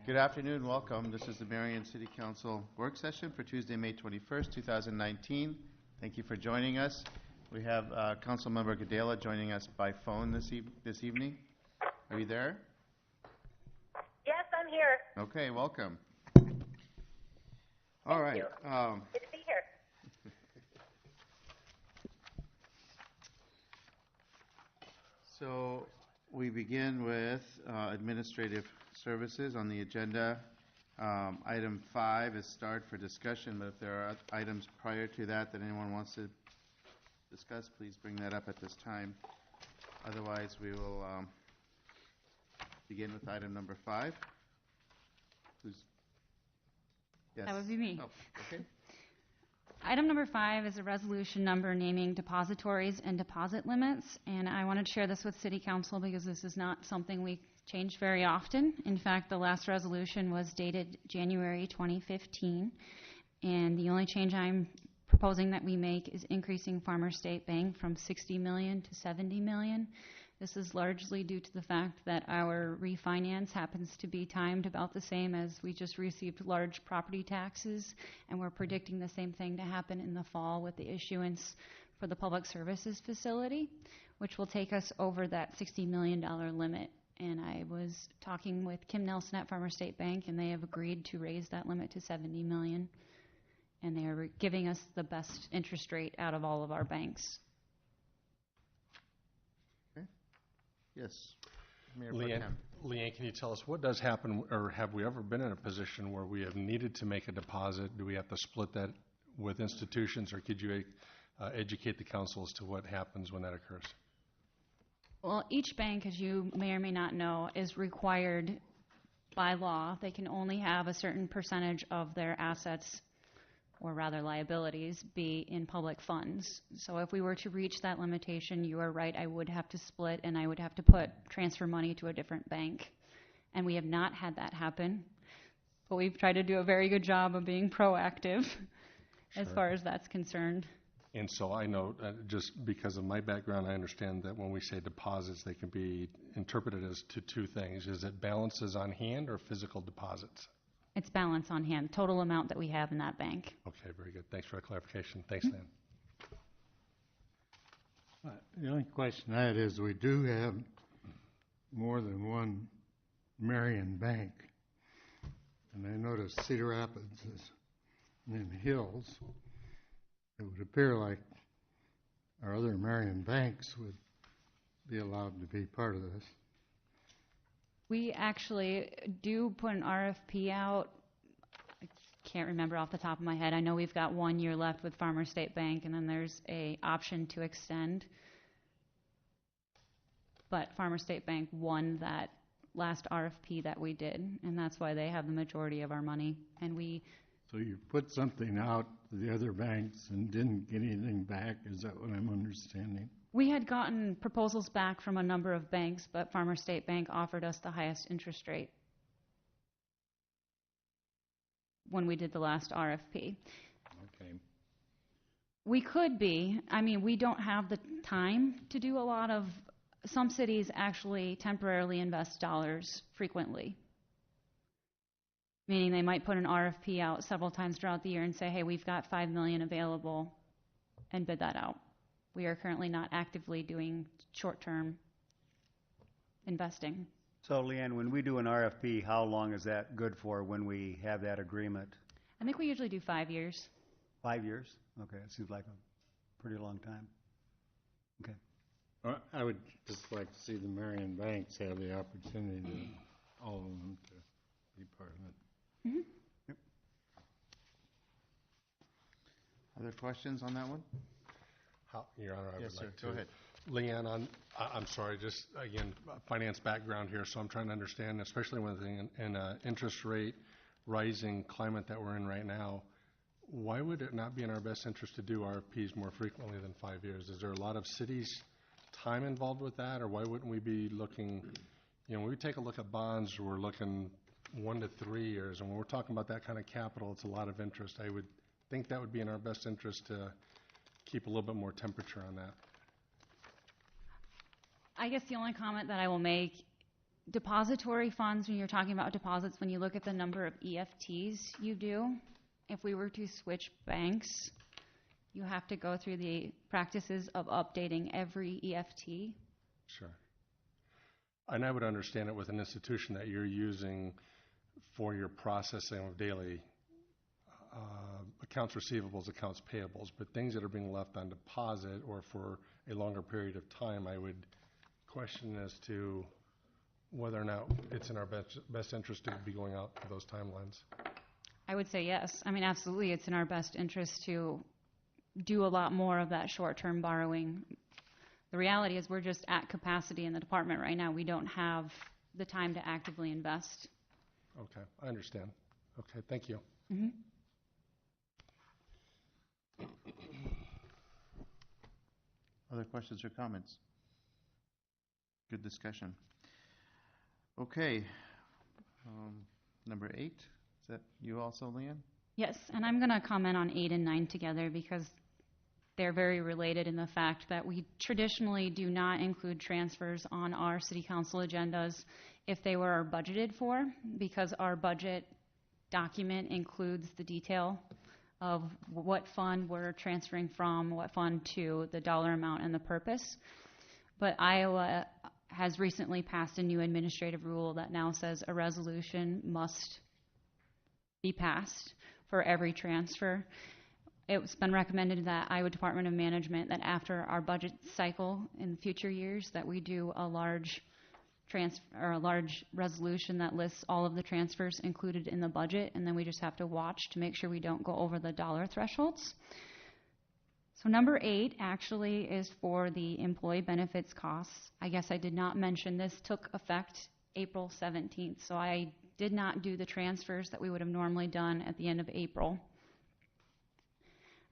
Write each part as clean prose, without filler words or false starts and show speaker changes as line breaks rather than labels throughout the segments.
Good afternoon, welcome. This is the Marion City Council work session for Tuesday, May 21st, 2019. Thank you for joining us. We have Councilmember Gadela joining us by phone this evening. Are you there?
Yes, I'm here.
Okay, welcome. All right.
Thank you. Good to be here.
So we begin with administrative services on the agenda. Item 5 is start for discussion, but if there are items prior to that anyone wants to discuss, please bring that up at this time. Otherwise, we will begin with item number 5. Yes.
That would be me.
Oh, okay.
Item number 5 is a resolution number naming depositories and deposit limits, and I wanted to share this with City Council because this is not something we change very often. In fact, the last resolution was dated January 2015, and the only change I'm proposing that we make is increasing Farmers State Bank from $60 million to $70 million. This is largely due to the fact that our refinance happens to be timed about the same as we just received large property taxes, and we're predicting the same thing to happen in the fall with the issuance for the public services facility, which will take us over that $60 million limit. And I was talking with Kim Nelson at Farmers State Bank, and they have agreed to raise that limit to $70 million, and they are giving us the best interest rate out of all of our banks.
Yes. Mayor
Leanne, can you tell us what does happen, or have we ever been in a position where we have needed to make a deposit? Do we have to split that with institutions, or could you educate the council as to what happens when that occurs?
Well, each bank, as you may or may not know, is required by law. They can only have a certain percentage of their assets, or rather liabilities, be in public funds. So if we were to reach that limitation, you are right, I would have to split and I would have to transfer money to a different bank. And we have not had that happen, but we've tried to do a very good job of being proactive as far as that's concerned.
And so I know, just because of my background, I understand that when we say deposits, they can be interpreted as to two things. Is it balances on hand or physical deposits?
It's balance on hand, total amount that we have in that bank.
Okay, very good. Thanks for that clarification. Thanks, Dan.
The only question I had is we do have more than one Marion bank. And I noticed Cedar Rapids is in Hills. It would appear like our other Marion banks would be allowed to be part of this.
We actually do put an RFP out. I can't remember off the top of my head. I know we've got 1 year left with Farmers State Bank, and then there's an option to extend. But Farmers State Bank won that last RFP that we did, and that's why they have the majority of our money. And
So you put something out to the other banks and didn't get anything back? Is that what I'm understanding?
We had gotten proposals back from a number of banks, but Farmers State Bank offered us the highest interest rate when we did the last RFP.
Okay.
We could be. I mean, we don't have the time to do a lot of. Some cities actually temporarily invest dollars frequently, meaning they might put an RFP out several times throughout the year and say, hey, we've got $5 million available, and bid that out. We are currently not actively doing short-term investing.
So, Leanne, when we do an RFP, how long is that good for when we have that agreement?
I think we usually do 5 years.
5 years? Okay, that seems like a pretty long time. Okay.
Well, I would just like to see the Marion banks have the opportunity, all of them, to be part of it.
Mm-hmm.
Yep.
Other questions on that one?
Your Honor, I
Yes,
would
sir.
like to.
Go ahead.
Leanne, I'm sorry, just again, finance background here, so I'm trying to understand, especially with an interest rate rising climate that we're in right now, why would it not be in our best interest to do RFPs more frequently than 5 years? Is there a lot of cities' time involved with that, or why wouldn't we be looking, when we take a look at bonds, we're looking 1 to 3 years, and when we're talking about that kind of capital, it's a lot of interest. I would think that would be in our best interest to keep a little bit more temperature on that.
I guess the only comment that I will make depository funds, when you're talking about deposits, when you look at the number of EFTs you do, if we were to switch banks, you have to go through the practices of updating every EFT.
Sure. And I would understand it with an institution that you're using for your processing of daily accounts receivables, accounts payables, but things that are being left on deposit or for a longer period of time, I would question as to whether or not it's in our best interest to be going out to those timelines.
I would say yes. I mean, absolutely, it's in our best interest to do a lot more of that short-term borrowing. The reality is we're just at capacity in the department right now. We don't have the time to actively invest.
Okay, I understand. Okay, thank you.
Mm-hmm.
Other questions or comments? Good discussion. Okay, number 8, is that you also, Leanne?
Yes, and I'm going to comment on 8 and 9 together because they're very related in the fact that we traditionally do not include transfers on our city council agendas if they were budgeted for, because our budget document includes the detail of what fund we're transferring from, what fund to, the dollar amount, and the purpose. But Iowa has recently passed a new administrative rule that now says a resolution must be passed for every transfer. It's been recommended that Iowa Department of Management that after our budget cycle in future years that we do a large resolution that lists all of the transfers included in the budget, and then we just have to watch to make sure we don't go over the dollar thresholds. So number 8 actually is for the employee benefits costs. I guess I did not mention this took effect April 17th, so I did not do the transfers that we would have normally done at the end of April.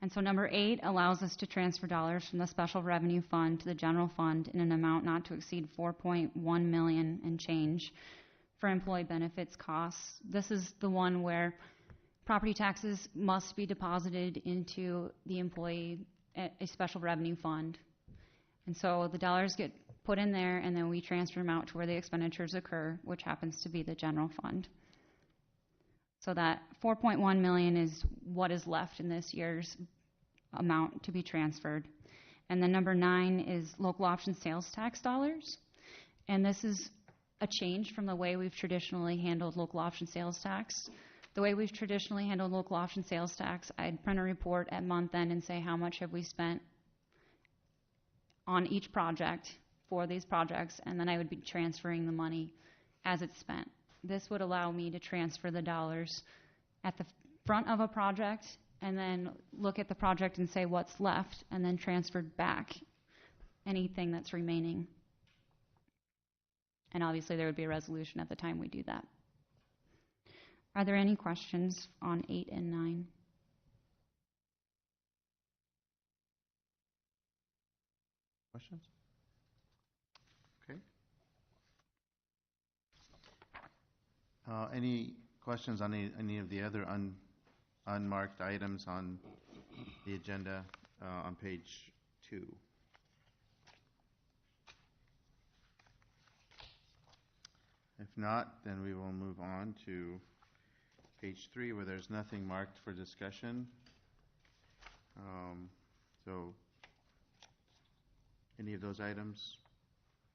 And so number 8 allows us to transfer dollars from the special revenue fund to the general fund in an amount not to exceed $4.1 million and change for employee benefits costs. This is the one where property taxes must be deposited into the employee, a special revenue fund. And so the dollars get put in there and then we transfer them out to where the expenditures occur, which happens to be the general fund. So that $4.1 million is what is left in this year's amount to be transferred. And then number 9 is local option sales tax dollars. And this is a change from the way we've traditionally handled local option sales tax. The way we've traditionally handled local option sales tax, I'd print a report at month end and say how much have we spent on each project for these projects, and then I would be transferring the money as it's spent. This would allow me to transfer the dollars at the front of a project and then look at the project and say what's left and then transferred back anything that's remaining. And obviously there would be a resolution at the time we do that. Are there any questions on 8 and 9?
Questions? Okay. Any questions on any of the other unmarked items on the agenda on page 2? If not, then we will move on to page 3 where there's nothing marked for discussion. So any of those items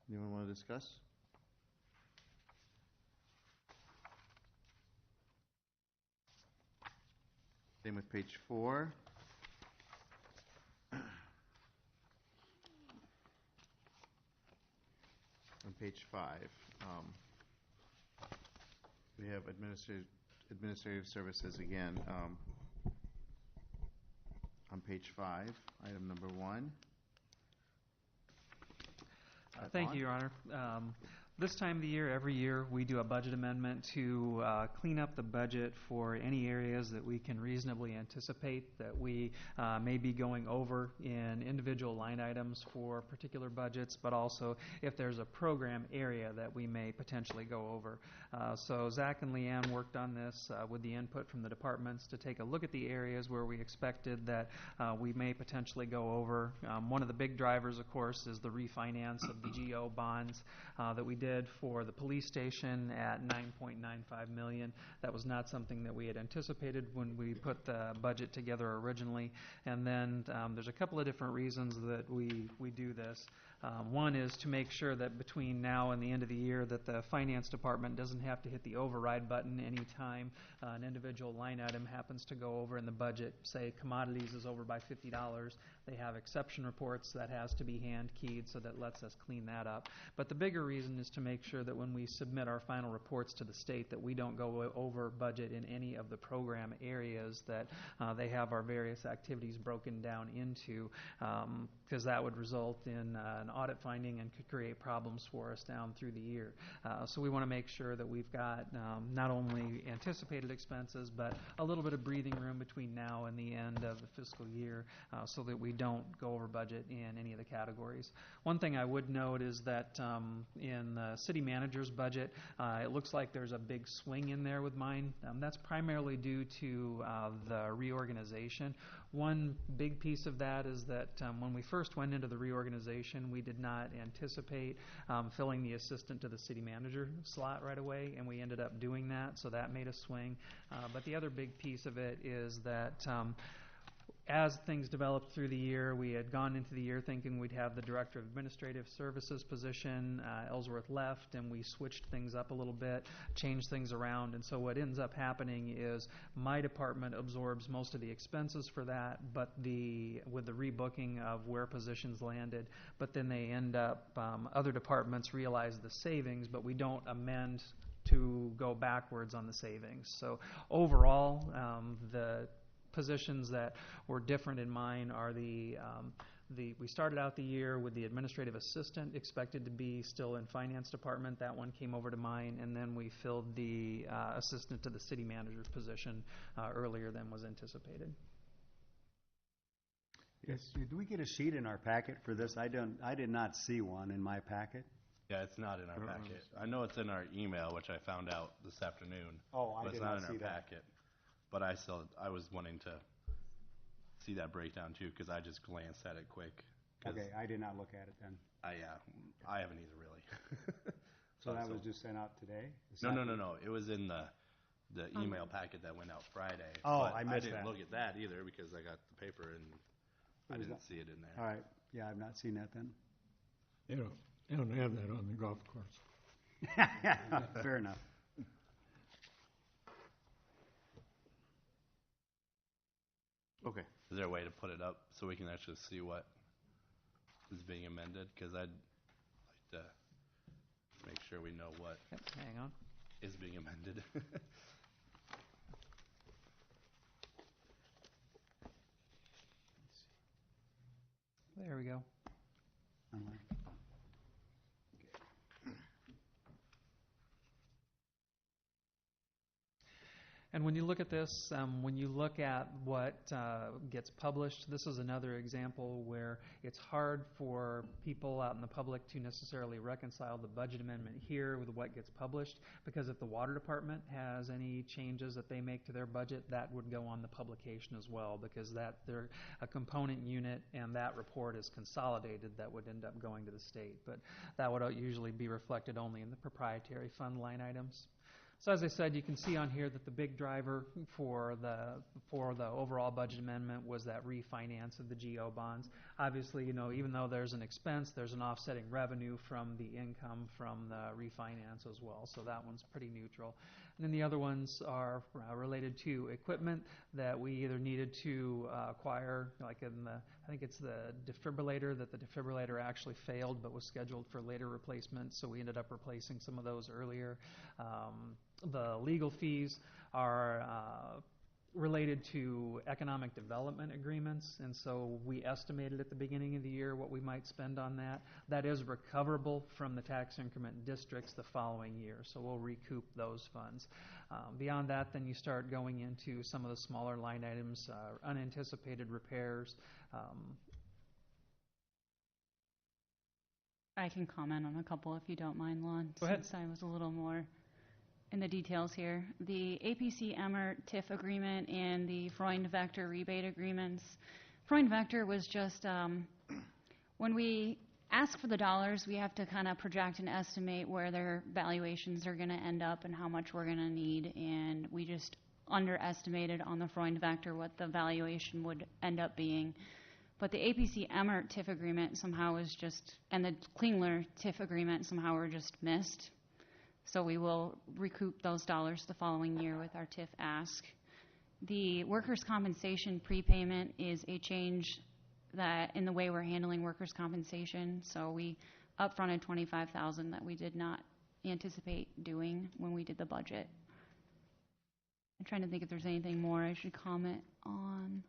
anyone want to discuss? Same with page 4. On page 5, we have administrative services again. On page 5, item number 1.
Thank you, Your Honor. This time of the year, every year, we do a budget amendment to clean up the budget for any areas that we can reasonably anticipate that we may be going over in individual line items for particular budgets, but also if there's a program area that we may potentially go over. So Zach and Leanne worked on this with the input from the departments to take a look at the areas where we expected that we may potentially go over. One of the big drivers, of course, is the refinance of the GO bonds that we did did for the police station at $9.95 million. That was not something that we had anticipated when we put the budget together originally. And then there's a couple of different reasons that we do this. One is to make sure that between now and the end of the year that the finance department doesn't have to hit the override button anytime an individual line item happens to go over in the budget. Say commodities is over by $50. They have exception reports that has to be hand keyed, so that lets us clean that up. But the bigger reason is to make sure that when we submit our final reports to the state that we don't go over budget in any of the program areas that they have our various activities broken down into, because that would result in an audit finding and could create problems for us down through the year. So we want to make sure that we've got not only anticipated expenses, but a little bit of breathing room between now and the end of the fiscal year so that we don't go over budget in any of the categories. One thing I would note is that in the city manager's budget, it looks like there's a big swing in there with mine. That's primarily due to the reorganization. One big piece of that is that when we first went into the reorganization, we did not anticipate filling the assistant to the city manager slot right away, and we ended up doing that, so that made a swing. But the other big piece of it is that as things developed through the year, we had gone into the year thinking we'd have the Director of Administrative Services position. Ellsworth left, and we switched things up a little bit, changed things around. And so what ends up happening is my department absorbs most of the expenses for that, but with the rebooking of where positions landed, but then they end up, other departments realize the savings, but we don't amend to go backwards on the savings. So overall, the positions that were different in mine are we started out the year with the administrative assistant expected to be still in finance department. That one came over to mine, and then we filled the assistant to the city manager's position earlier than was anticipated.
Yes. Did we get a sheet in our packet for this? I did not see one in my packet.
Yeah, it's not in our packet. I know it's in our email, which I found out this afternoon.
Oh, I
but
did
it's not
not
in our
see that.
packet. But I was wanting to see that breakdown too, because I just glanced at it quick.
Okay, I did not look at it then.
I haven't either really.
So that was just sent out today?
No. It was in the email packet that went out Friday.
Oh,
but
I missed
didn't
that.
look at that either because I got the paper and I didn't see it in there.
All right, yeah, I've not seen that then.
They don't have that on the golf course.
Fair enough.
Okay. Is there a way to put it up so we can actually see what is being amended? Because I'd like to make sure we know what
Yep, hang on.
is being amended.
There we go. And when you look at this, when you look at what gets published, this is another example where it's hard for people out in the public to necessarily reconcile the budget amendment here with what gets published, because if the water department has any changes that they make to their budget, that would go on the publication as well, because they're a component unit and that report is consolidated that would end up going to the state. But that would usually be reflected only in the proprietary fund line items. So as I said, you can see on here that the big driver for the overall budget amendment was that refinance of the GO bonds. Obviously, even though there's an expense, there's an offsetting revenue from the income from the refinance as well. So that one's pretty neutral. And then the other ones are related to equipment that we either needed to acquire, like I think it's the defibrillator, that the defibrillator actually failed but was scheduled for later replacement, so we ended up replacing some of those earlier. The legal fees are related to economic development agreements, and so we estimated at the beginning of the year what we might spend on that. That is recoverable from the tax increment districts the following year, so we'll recoup those funds. Beyond that, then you start going into some of the smaller line items, unanticipated repairs.
I can comment on a couple if you don't mind, Lon,
Go ahead.
since I was a little more in the details here. The APC Emmer TIF agreement and the Freund Vector rebate agreements. Freund Vector was just when we ask for the dollars, we have to kind of project and estimate where their valuations are going to end up and how much we're going to need. And we just underestimated on the Freund factor what the valuation would end up being. But the APC Emmert TIF agreement somehow was just, and the Klingler TIF agreement somehow were just missed. So we will recoup those dollars the following year with our TIF ask. The workers' compensation prepayment is a change that in the way we're handling workers' compensation. So we upfronted $25,000 that we did not anticipate doing when we did the budget. I'm trying to think if there's anything more I should comment on.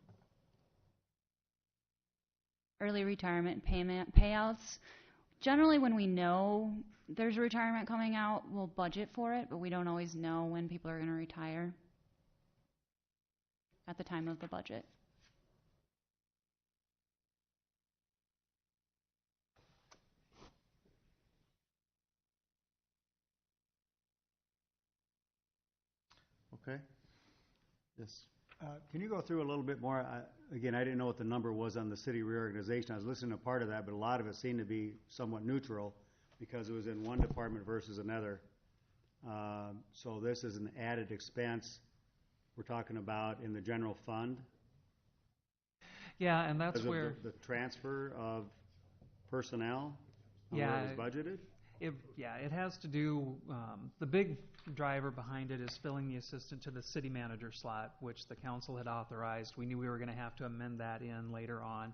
Early retirement payment payouts. Generally, when we know there's a retirement coming out, we'll budget for it, but we don't always know when people are going to retire at the time of the budget.
Okay. Yes.
Can you go through a little bit more? Again, I didn't know what the number was on the city reorganization. I was listening to part of that, but a lot of it seemed to be somewhat neutral because it was in one department versus another. So this is an added expense we're talking about in the general fund.
Yeah, and that's
Because of
where,
the transfer of personnel, and
Yeah,
where it was budgeted.
it has to do, the big driver behind it is filling the assistant to the city manager slot, which the council had authorized. We knew we were going to have to amend that in later on.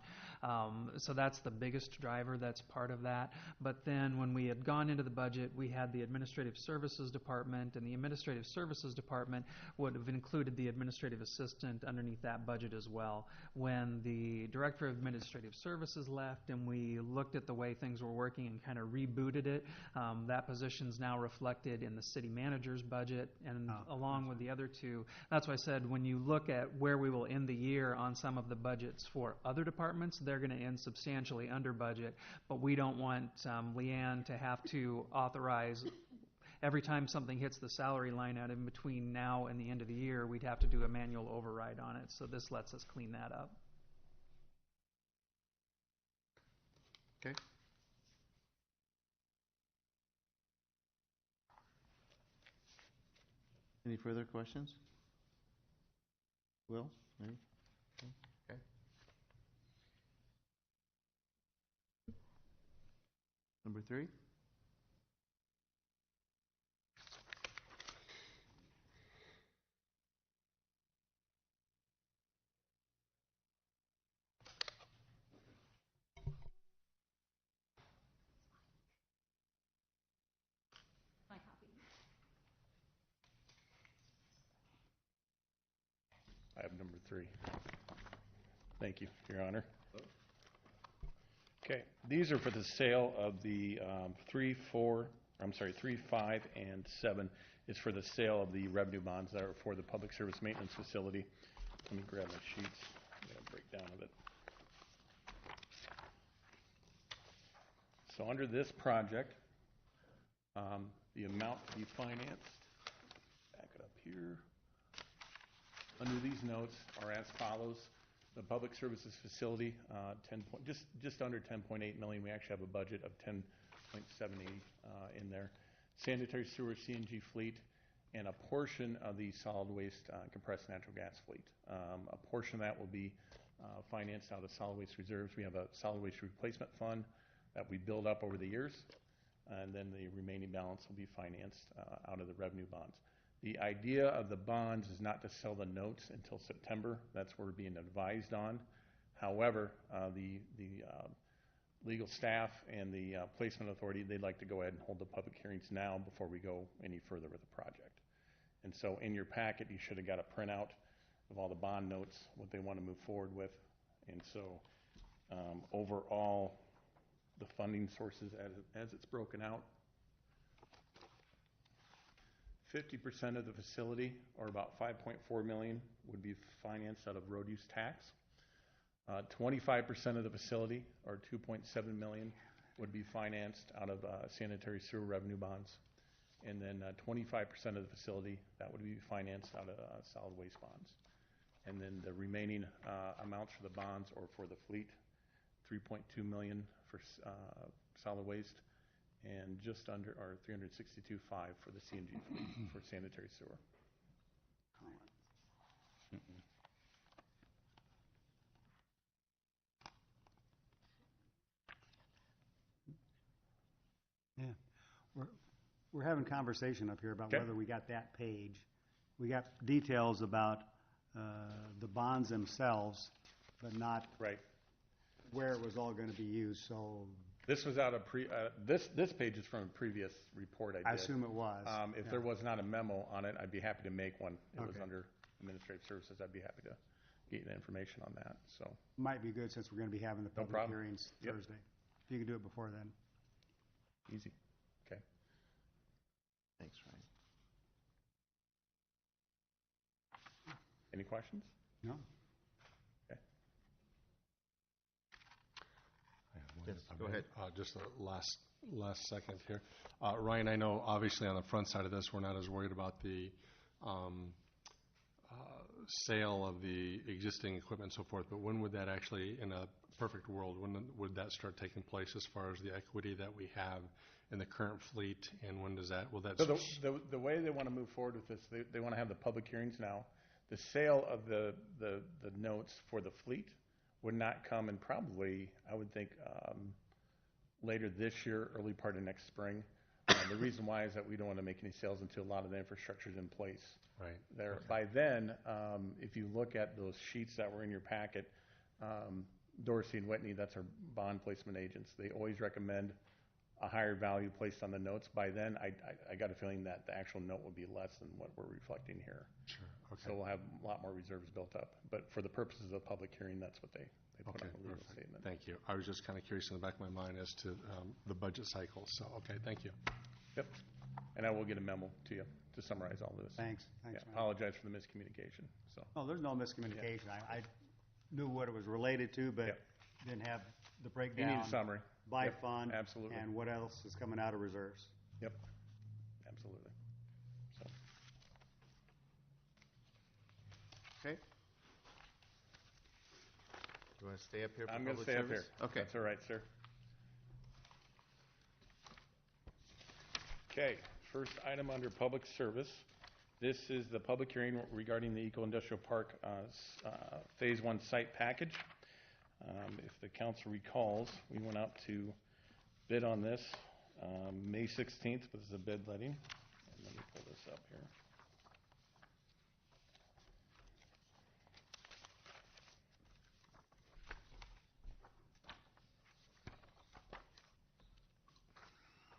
So that's the biggest driver that's part of that. But then when we had gone into the budget, we had the administrative services department, and the administrative services department would have included the administrative assistant underneath that budget as well. When the director of administrative services left and we looked at the way things were working and kind of rebooted it, that position's now reflected in the city manager's budget and along with the other two. That's why I said when you look at where we will end the year on some of the budgets for other departments, they're going to end substantially under budget, but we don't want Leanne to have to authorize every time something hits the salary line item between now and the end of the year, we'd have to do a manual override on it. So this lets us clean that up.
Okay. Any further questions? Will? Maybe? Okay. Number 3?
Item number 3. Thank you, Your Honor. Okay, these are for the sale of the 3, 5, and 7. It's for the sale of the revenue bonds that are for the public service maintenance facility. Let me grab my sheets. I got a breakdown of it. So under this project, the amount to be financed, back it up here. Under these notes are as follows. The public services facility, just under 10.8 million. We actually have a budget of 10.78 in there. Sanitary sewer CNG fleet, and a portion of the solid waste compressed natural gas fleet. A portion of that will be financed out of solid waste reserves. We have a solid waste replacement fund that we build up over the years, and then the remaining balance will be financed out of the revenue bonds. The idea of the bonds is not to sell the notes until September. That's what we're being advised on. However, the legal staff and the placement authority, they'd like to go ahead and hold the public hearings now before we go any further with the project. And so in your packet, you should have got a printout of all the bond notes, what they want to move forward with. And so overall, the funding sources as it's broken out, 50% of the facility, or about $5.4 million, would be financed out of road use tax. 25% of the facility, or $2.7 million, would be financed out of sanitary sewer revenue bonds. And then 25% of the facility, that would be financed out of solid waste bonds. And then the remaining amounts for the bonds or for the fleet, $3.2 million for
solid waste, and just under, or 362.5 for the CNG fleet for sanitary sewer.
Yeah, we're having conversation up here about
Okay.
whether we got that page. We got details about the bonds themselves, but not
Right.
where it was all going to be used, so
This was out of this page is from a previous report I did.
I assume it was.
If
Yeah.
there was not a memo on it, I'd be happy to make one. It was
Okay.
under administrative services. I'd be happy to get you the information on that, so.
Might be good since we're going to be having the public
problem.
hearings
Yep.
Thursday. If you could do it before then.
Easy. Okay.
Thanks, Ryan.
Any questions?
No?
Okay.
Yes, go ahead.
Just a last second here. Ryan, I know obviously on the front side of this, we're not as worried about the sale of the existing equipment and so forth, but when would that actually, in a perfect world, when would that start taking place as far as the equity that we have in the current fleet, and when does that, will that?
So the way they want to move forward with this, they want to have the public hearings now. The sale of the notes for the fleet would not come in probably, I would think, later this year, early part of next spring. The reason why is that we don't want to make any sales until a lot of the infrastructure is in place.
Right.
There.
Okay.
By then, if you look at those sheets that were in your packet, Dorsey and Whitney, that's our bond placement agents. They always recommend a higher value placed on the notes. By then, I got a feeling that the actual note will be less than what we're reflecting here.
Sure, okay.
So we'll have a lot more reserves built up. But for the purposes of the public hearing, that's what they put
Okay,
on the legal
perfect.
statement.
Thank you. I was just kind of curious in the back of my mind as to the budget cycle, so, okay, thank you.
Yep. And I will get a memo to you to summarize all this.
Thanks.
Yeah,
Thanks, Ryan.
apologize for the miscommunication, so.
Oh, there's no miscommunication. I knew what it was related to, but
Yep.
didn't have the
You
breakdown.
need a summary.
By
Yep,
fund.
absolutely.
And what else is coming out of reserves.
Yep, absolutely. So,
Okay. You want to stay up here for
I'm going to
public
stay up here.
service? Okay.
That's all right, sir. Okay, first item under public service. This is the public hearing regarding the Eco-Industrial Park Phase 1 site package. If the council recalls, we went out to bid on this May 16th was the bid letting. And let me pull this up here.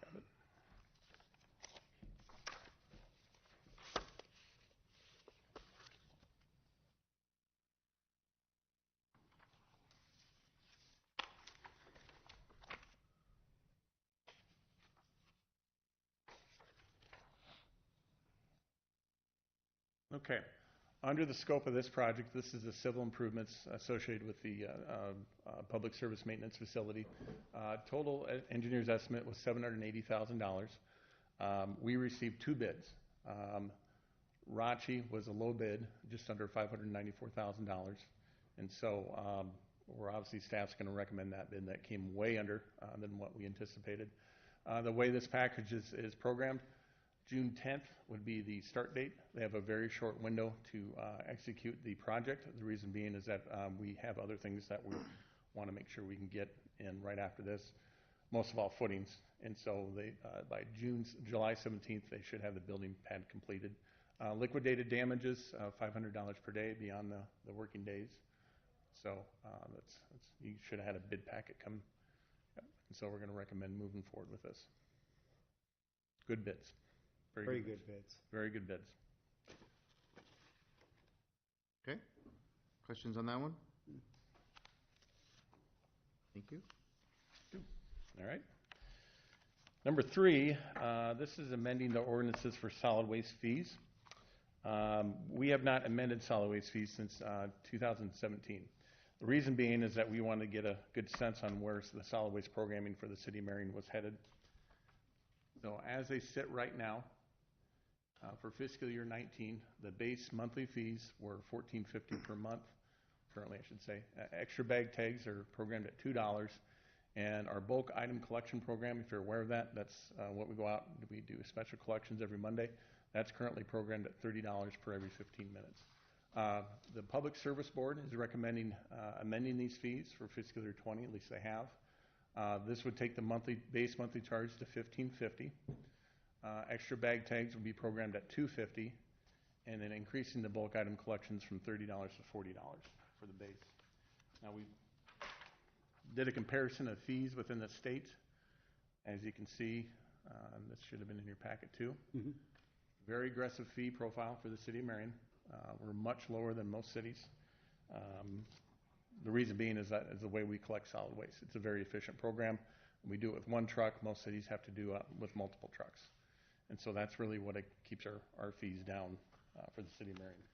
Got it. Okay. Under the scope of this project, this is the civil improvements associated with the public service maintenance facility. Total engineer's estimate was $780,000. We received two bids. Rachi was a low bid, just under $594,000. And so we're obviously staff's going to recommend that bid. That came way under than what we anticipated. The way this package is programmed, June 10th would be the start date. They have a very short window to execute the project. The reason being is that we have other things that we want to make sure we can get in right after this, most of all footings. And so they, by July 17th, they should have the building pad completed. Liquidated damages, $500 per day beyond the working days. So you should have had a bid packet come. Yep. And so we're going to recommend moving forward with this. Good bids.
Very good bids.
Very good bids.
Okay. Questions on that one? Thank you.
All right. Number 3, this is amending the ordinances for solid waste fees. We have not amended solid waste fees since 2017. The reason being is that we wanted to get a good sense on where the solid waste programming for the city of Marion was headed. So as they sit right now, for fiscal year 19, the base monthly fees were $14.50 per month. Currently, I should say. Extra bag tags are programmed at $2, And our bulk item collection program, if you're aware of that, that's what we go out and we do special collections every Monday. That's currently programmed at $30 per every 15 minutes. The Public Service Board is recommending amending these fees for fiscal year 20, at least they have. This would take the base monthly charge to $15.50. Extra bag tags would be programmed at $2.50, and then increasing the bulk item collections from $30 to $40 for the base. Now we did a comparison of fees within the state. As you can see, this should have been in your packet too.
Mm-hmm.
Very aggressive fee profile for the city of Marion. We're much lower than most cities. The reason being is that is the way we collect solid waste. It's a very efficient program. We do it with one truck. Most cities have to do it with multiple trucks. And so that's really what it keeps our fees down for the city of Marion.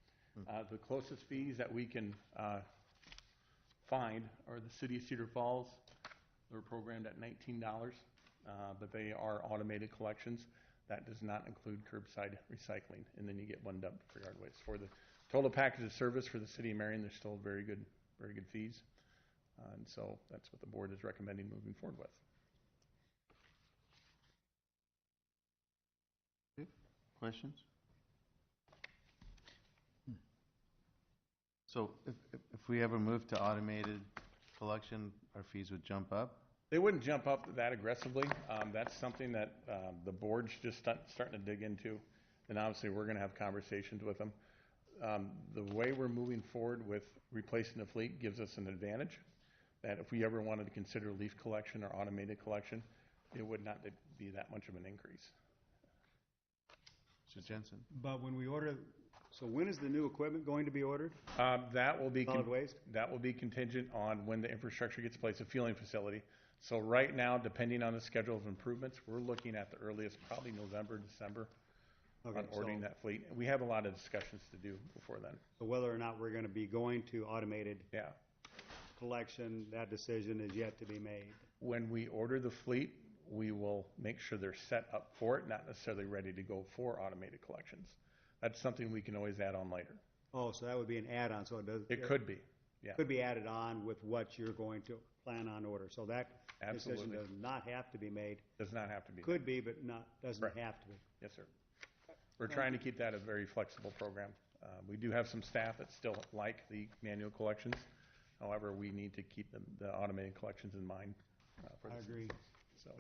The closest fees that we can find are the city of Cedar Falls. They're programmed at $19, but they are automated collections. That does not include curbside recycling, and then you get one dump for yard waste. For the total package of service for the city of Marion, there's still very good fees, and so that's what the board is recommending moving forward with.
Okay. Questions? So if we ever move to automated collection, our fees would jump up?
They wouldn't jump up that aggressively. That's something that the board's just starting to dig into, and obviously we're going to have conversations with them. The way we're moving forward with replacing the fleet gives us an advantage that if we ever wanted to consider leaf collection or automated collection, it would not be that much of an increase.
Mr. Jensen?
But when we order, so when is the new equipment going to be ordered?
That will be
Solid waste?
That will be contingent on when the infrastructure gets placed, a fueling facility. So right now, depending on the schedule of improvements, we're looking at the earliest, probably November, December, on ordering that fleet. We have a lot of discussions to do before then.
So whether or not we're going to be going to automated collection, that decision is yet to be made.
When we order the fleet, we will make sure they're set up for it, not necessarily ready to go for automated collections. That's something we can always add on later.
Oh, so that would be an add-on, so
it could be, yeah.
Could be added on with what you're going to plan on order. So that
Absolutely.
decision does not have to be made.
Does not have to be.
Could be, but doesn't
Correct.
have to be.
Yes, sir. We're trying to keep that a very flexible program. We do have some staff that still like the manual collections. However, we need to keep the automated collections in mind.
I agree.
So.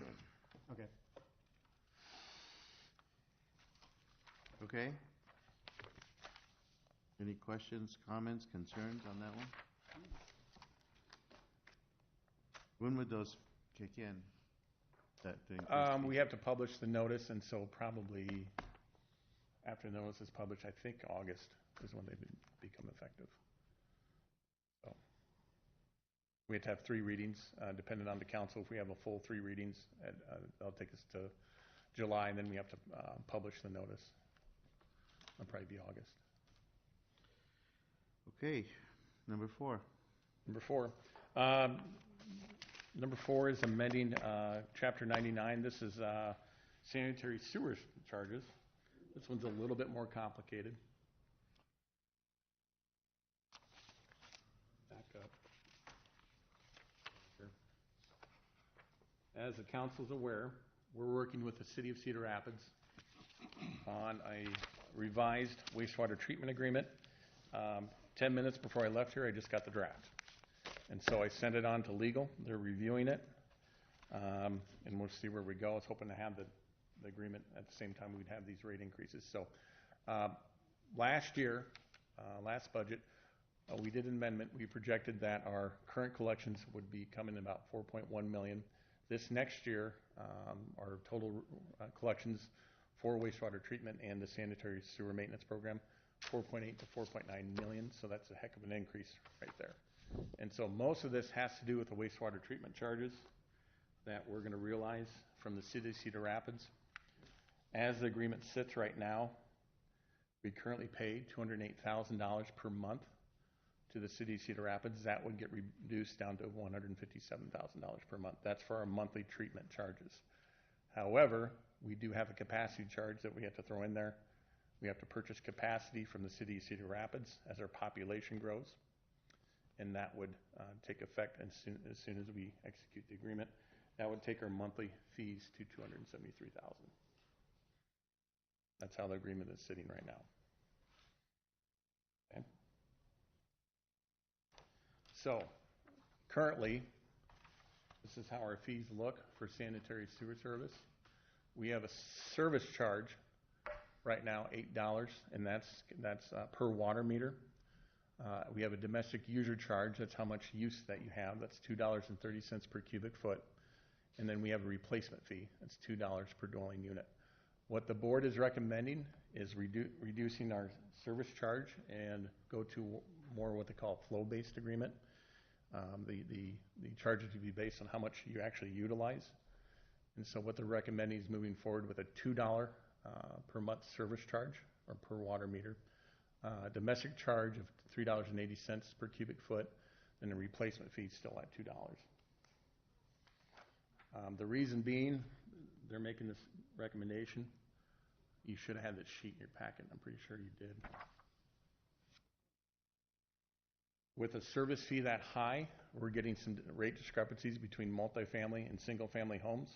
Okay.
Okay. Any questions, comments, concerns on that one? When would those kick in?
We have to publish the notice, and so probably after the notice is published, I think August is when they become effective. So we have to have 3 readings, depending on the council. If we have a full 3 readings, that'll take us to July, and then we have to publish the notice. It'll probably be August.
Okay, number 4.
Number 4 is amending Chapter 99. This is sanitary sewer charges. This one's a little bit more complicated. Back up. Here. As the council's aware, we're working with the City of Cedar Rapids on a revised wastewater treatment agreement. 10 minutes before I left here, I just got the draft. And so I sent it on to legal. They're reviewing it. And we'll see where we go. I was hoping to have the agreement at the same time we'd have these rate increases. So last year, last budget, we did an amendment. We projected that our current collections would be coming in about $4.1 million. This next year, our total collections for wastewater treatment and the sanitary sewer maintenance program, 4.8 to 4.9 million. So that's a heck of an increase right there. And so most of this has to do with the wastewater treatment charges that we're going to realize from the city of Cedar Rapids. As the agreement sits right now, we currently pay $208,000 per month to the city of Cedar Rapids. That would get reduced down to $157,000 per month. That's for our monthly treatment charges. However, we do have a capacity charge that we have to throw in there. We have to purchase capacity from the city of Cedar Rapids as our population grows. and that would take effect as soon as we execute the agreement. That would take our monthly fees to $273,000. That's how the agreement is sitting right now. Okay. So currently, this is how our fees look for sanitary sewer service. We have a service charge right now, $8, and that's per water meter. We have a domestic user charge. That's how much use that you have. That's $2.30 per cubic foot. And then we have a replacement fee. That's $2 per dwelling unit. What the board is recommending is reducing our service charge and go to more what they call a flow-based agreement. The charges to be based on how much you actually utilize. And so what they're recommending is moving forward with a $2 per month service charge or per water meter, domestic charge of $3.80 per cubic foot, and the replacement fee is still at $2. The reason being, they're making this recommendation. You should have had this sheet in your packet. I'm pretty sure you did. With a service fee that high, we're getting some rate discrepancies between multifamily and single-family homes.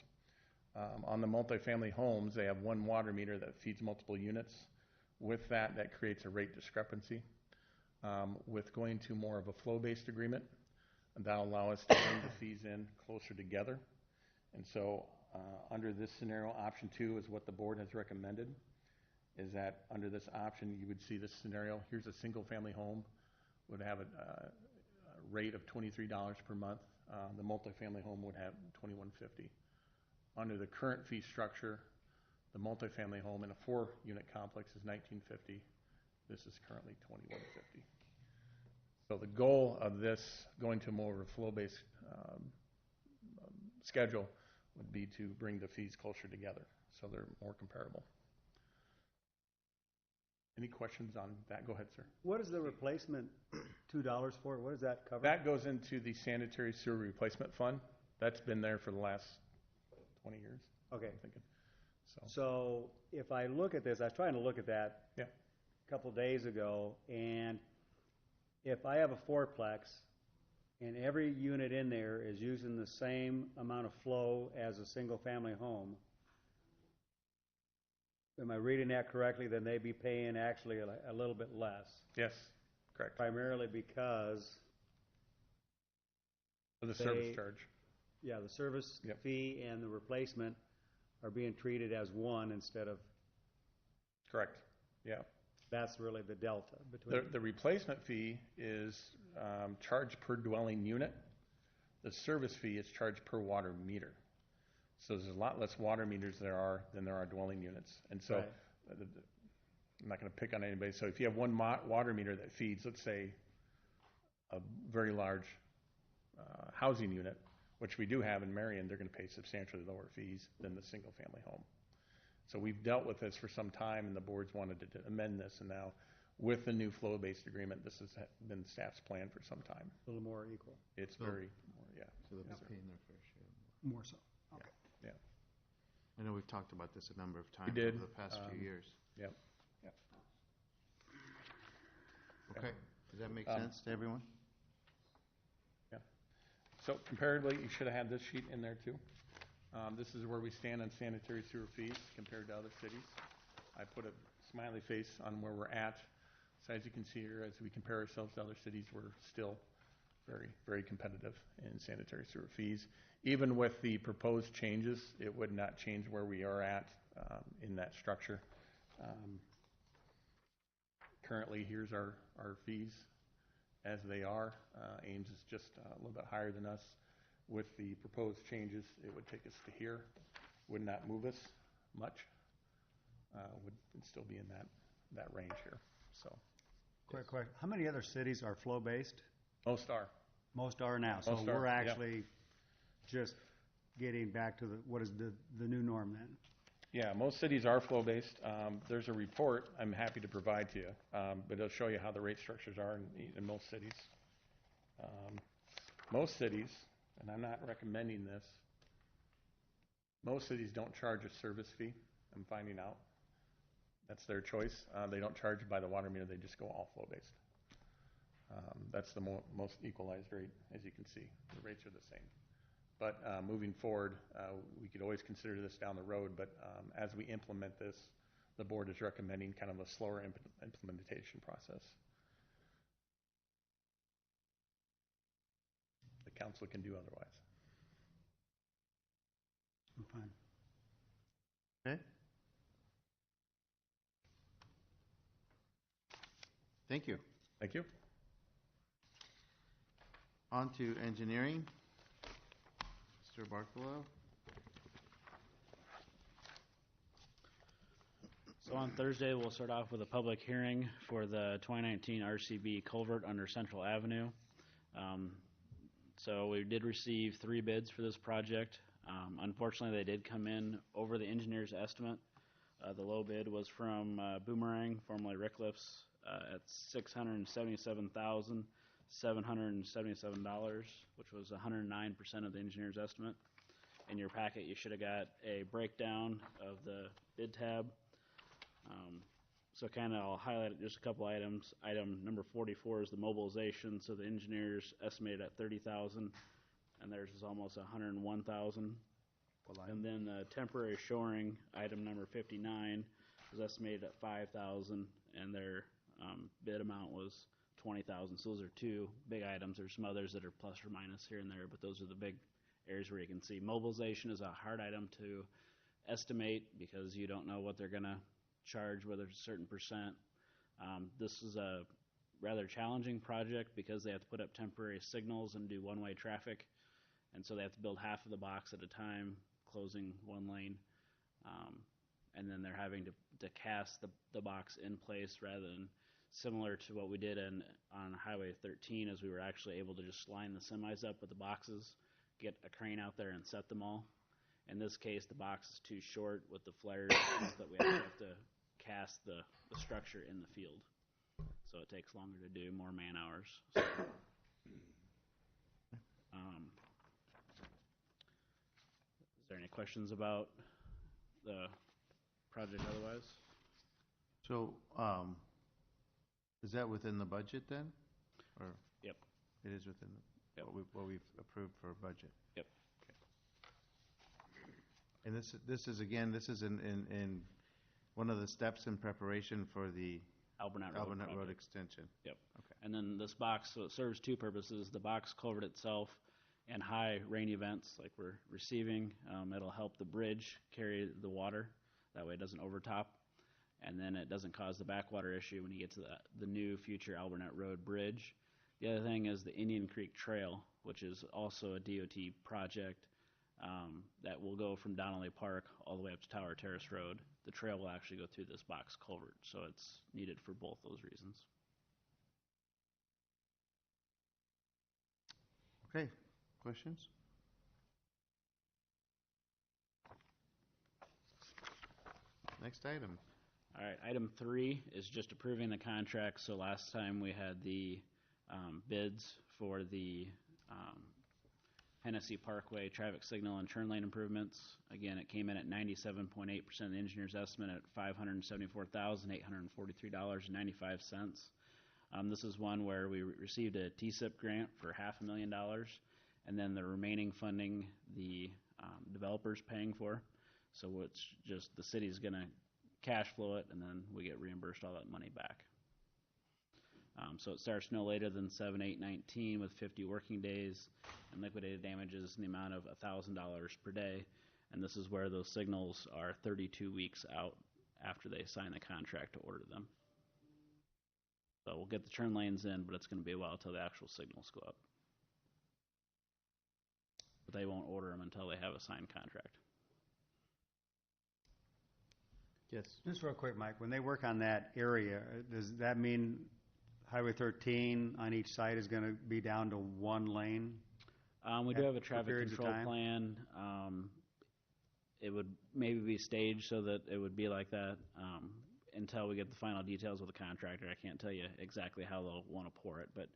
On the multifamily homes, they have one water meter that feeds multiple units. With that, that creates a rate discrepancy. With going to more of a flow-based agreement, that'll allow us to bring the fees in closer together. And so under this scenario, option 2 is what the board has recommended, is that under this option, you would see this scenario. Here's a single-family home, would have a rate of $23 per month. The multifamily home would have $21.50. Under the current fee structure, the multifamily home in a 4-unit complex is $19.50. This is currently $21.50. So the goal of this, going to more of a flow-based schedule, would be to bring the fees closer together so they're more comparable. Any questions on that? Go ahead, sir.
What is the replacement $2 for? What does that cover?
That goes into the sanitary sewer replacement fund. That's been there for the last 20 years.
Okay.
I'm thinking.
So if I look at this, I was trying to look at that
Yeah.
a couple days ago, and if I have a fourplex and every unit in there is using the same amount of flow as a single-family home, am I reading that correctly? Then they'd be paying actually a little bit less.
Yes, correct.
Primarily because
For the service charge.
yeah, the service
Yep.
fee and the replacement are being treated as one instead of,
Correct. Yeah.
that's really the delta between.
The replacement fee is charged per dwelling unit. The service fee is charged per water meter. So there's a lot less water meters than there are dwelling units. And so
Right.
I'm not going to pick on anybody. So if you have one water meter that feeds, let's say, a very large housing unit, which we do have in Marion, they're going to pay substantially lower fees than the single-family home. So we've dealt with this for some time, and the board's wanted to amend this, and now with the new flow-based agreement, this has been staff's plan for some time.
A little more equal.
It's
So-
very, yeah.
So they'll
Yes,
be
sir.
paying their fair share.
More so. Okay.
Yeah.
I know we've talked about this a number of times
did.
over the past few years.
Yep.
Okay, does that make
Um,
sense to everyone?
Yeah. So comparatively, you should have had this sheet in there too. This is where we stand on sanitary sewer fees compared to other cities. I put a smiley face on where we're at. So as you can see here, as we compare ourselves to other cities, we're still very, very competitive in sanitary sewer fees. Even with the proposed changes, it would not change where we are at in that structure. Currently, here's our fees as they are. Ames is just a little bit higher than us. With the proposed changes, it would take us to here, would not move us much. Would still be in that range here. So
Quick question. How many other cities are flow-based?
most are.
Most are now. So
Most are,
we're
yep.
actually just getting back to what is the new norm then?
Yeah, most cities are flow-based. There's a report I'm happy to provide to you, but it'll show you how the rate structures are in most cities. Most cities, and I'm not recommending this, most cities don't charge a service fee, I'm finding out. That's their choice. They don't charge by the water meter, they just go all flow-based. That's the most equalized rate, as you can see. The rates are the same. But moving forward, we could always consider this down the road, but as we implement this, the board is recommending kind of a slower implementation process. The council can do otherwise.
I'm fine.
Okay. Thank you.
Thank you.
On to engineering. Mr. Barcelo.
So on Thursday, we'll start off with a public hearing for the 2019 RCB culvert under Central Avenue. So we did receive 3 bids for this project. Unfortunately, they did come in over the engineer's estimate. The low bid was from Boomerang, formerly Rickliffs, at $677,777, which was 109% of the engineer's estimate. In your packet, you should have got a breakdown of the bid tab. So kind of I'll highlight just a couple items. Item number 44 is the mobilization. So the engineers estimated at 30,000, and theirs is almost 101,000. And then the temporary shoring, item number 59, was estimated at 5,000, and their bid amount was 20,000. So those are 2 big items. There's some others that are plus or minus here and there, but those are the big areas where you can see. Mobilization is a hard item to estimate because you don't know what they're going to charge, whether it's a certain percent. This is a rather challenging project because they have to put up temporary signals and do one-way traffic, and so they have to build half of the box at a time, closing one lane, and then they're having to cast the box in place rather than similar to what we did on Highway 13, as we were actually able to just line the semis up with the boxes, get a crane out there and set them all. In this case, the box is too short with the flares that we actually have to cast the structure in the field. So it takes longer to do, more man hours. So, is there any questions about the project otherwise?
So, is that within the budget then? Or
Yep.
it is within
Yep.
what we've approved for budget?
Yep.
And this is again, this is in one of the steps in preparation for the
Albernette
Road extension.
Yep.
Okay.
And then this box, so it serves 2 purposes. The box culvert itself and high rain events like we're receiving, it'll help the bridge carry the water. That way it doesn't overtop. And then it doesn't cause the backwater issue when you get to the new future Albernette Road bridge. The other thing is the Indian Creek Trail, which is also a DOT project that will go from Donnelly Park all the way up to Tower Terrace Road. The trail will actually go through this box culvert, so it's needed for both those reasons.
Okay, questions? Next item.
All right, item 3 is just approving the contract. So last time we had the bids for the Hennessy Parkway traffic signal and turn lane improvements. Again, it came in at 97.8% of the engineer's estimate at $574,843.95. This is one where we received a TSIP grant for $500,000, and then the remaining funding the developer's paying for. So it's just the city's going to cash flow it, and then we get reimbursed all that money back. So it starts no later than 7/8/19 with 50 working days and liquidated damages in the amount of $1,000 per day. And this is where those signals are 32 weeks out after they sign the contract to order them. So we'll get the turn lanes in, but it's going to be a while until the actual signals go up. But they won't order them until they have a signed contract.
Yes.
Just real quick, Mike, when they work on that area, does that mean Highway 13 on each side is going to be down to 1 lane?
We do have a traffic
periods of
control
time?
plan. It would maybe be staged so that it would be like that until we get the final details with the contractor. I can't tell you exactly how they'll want to pour it, but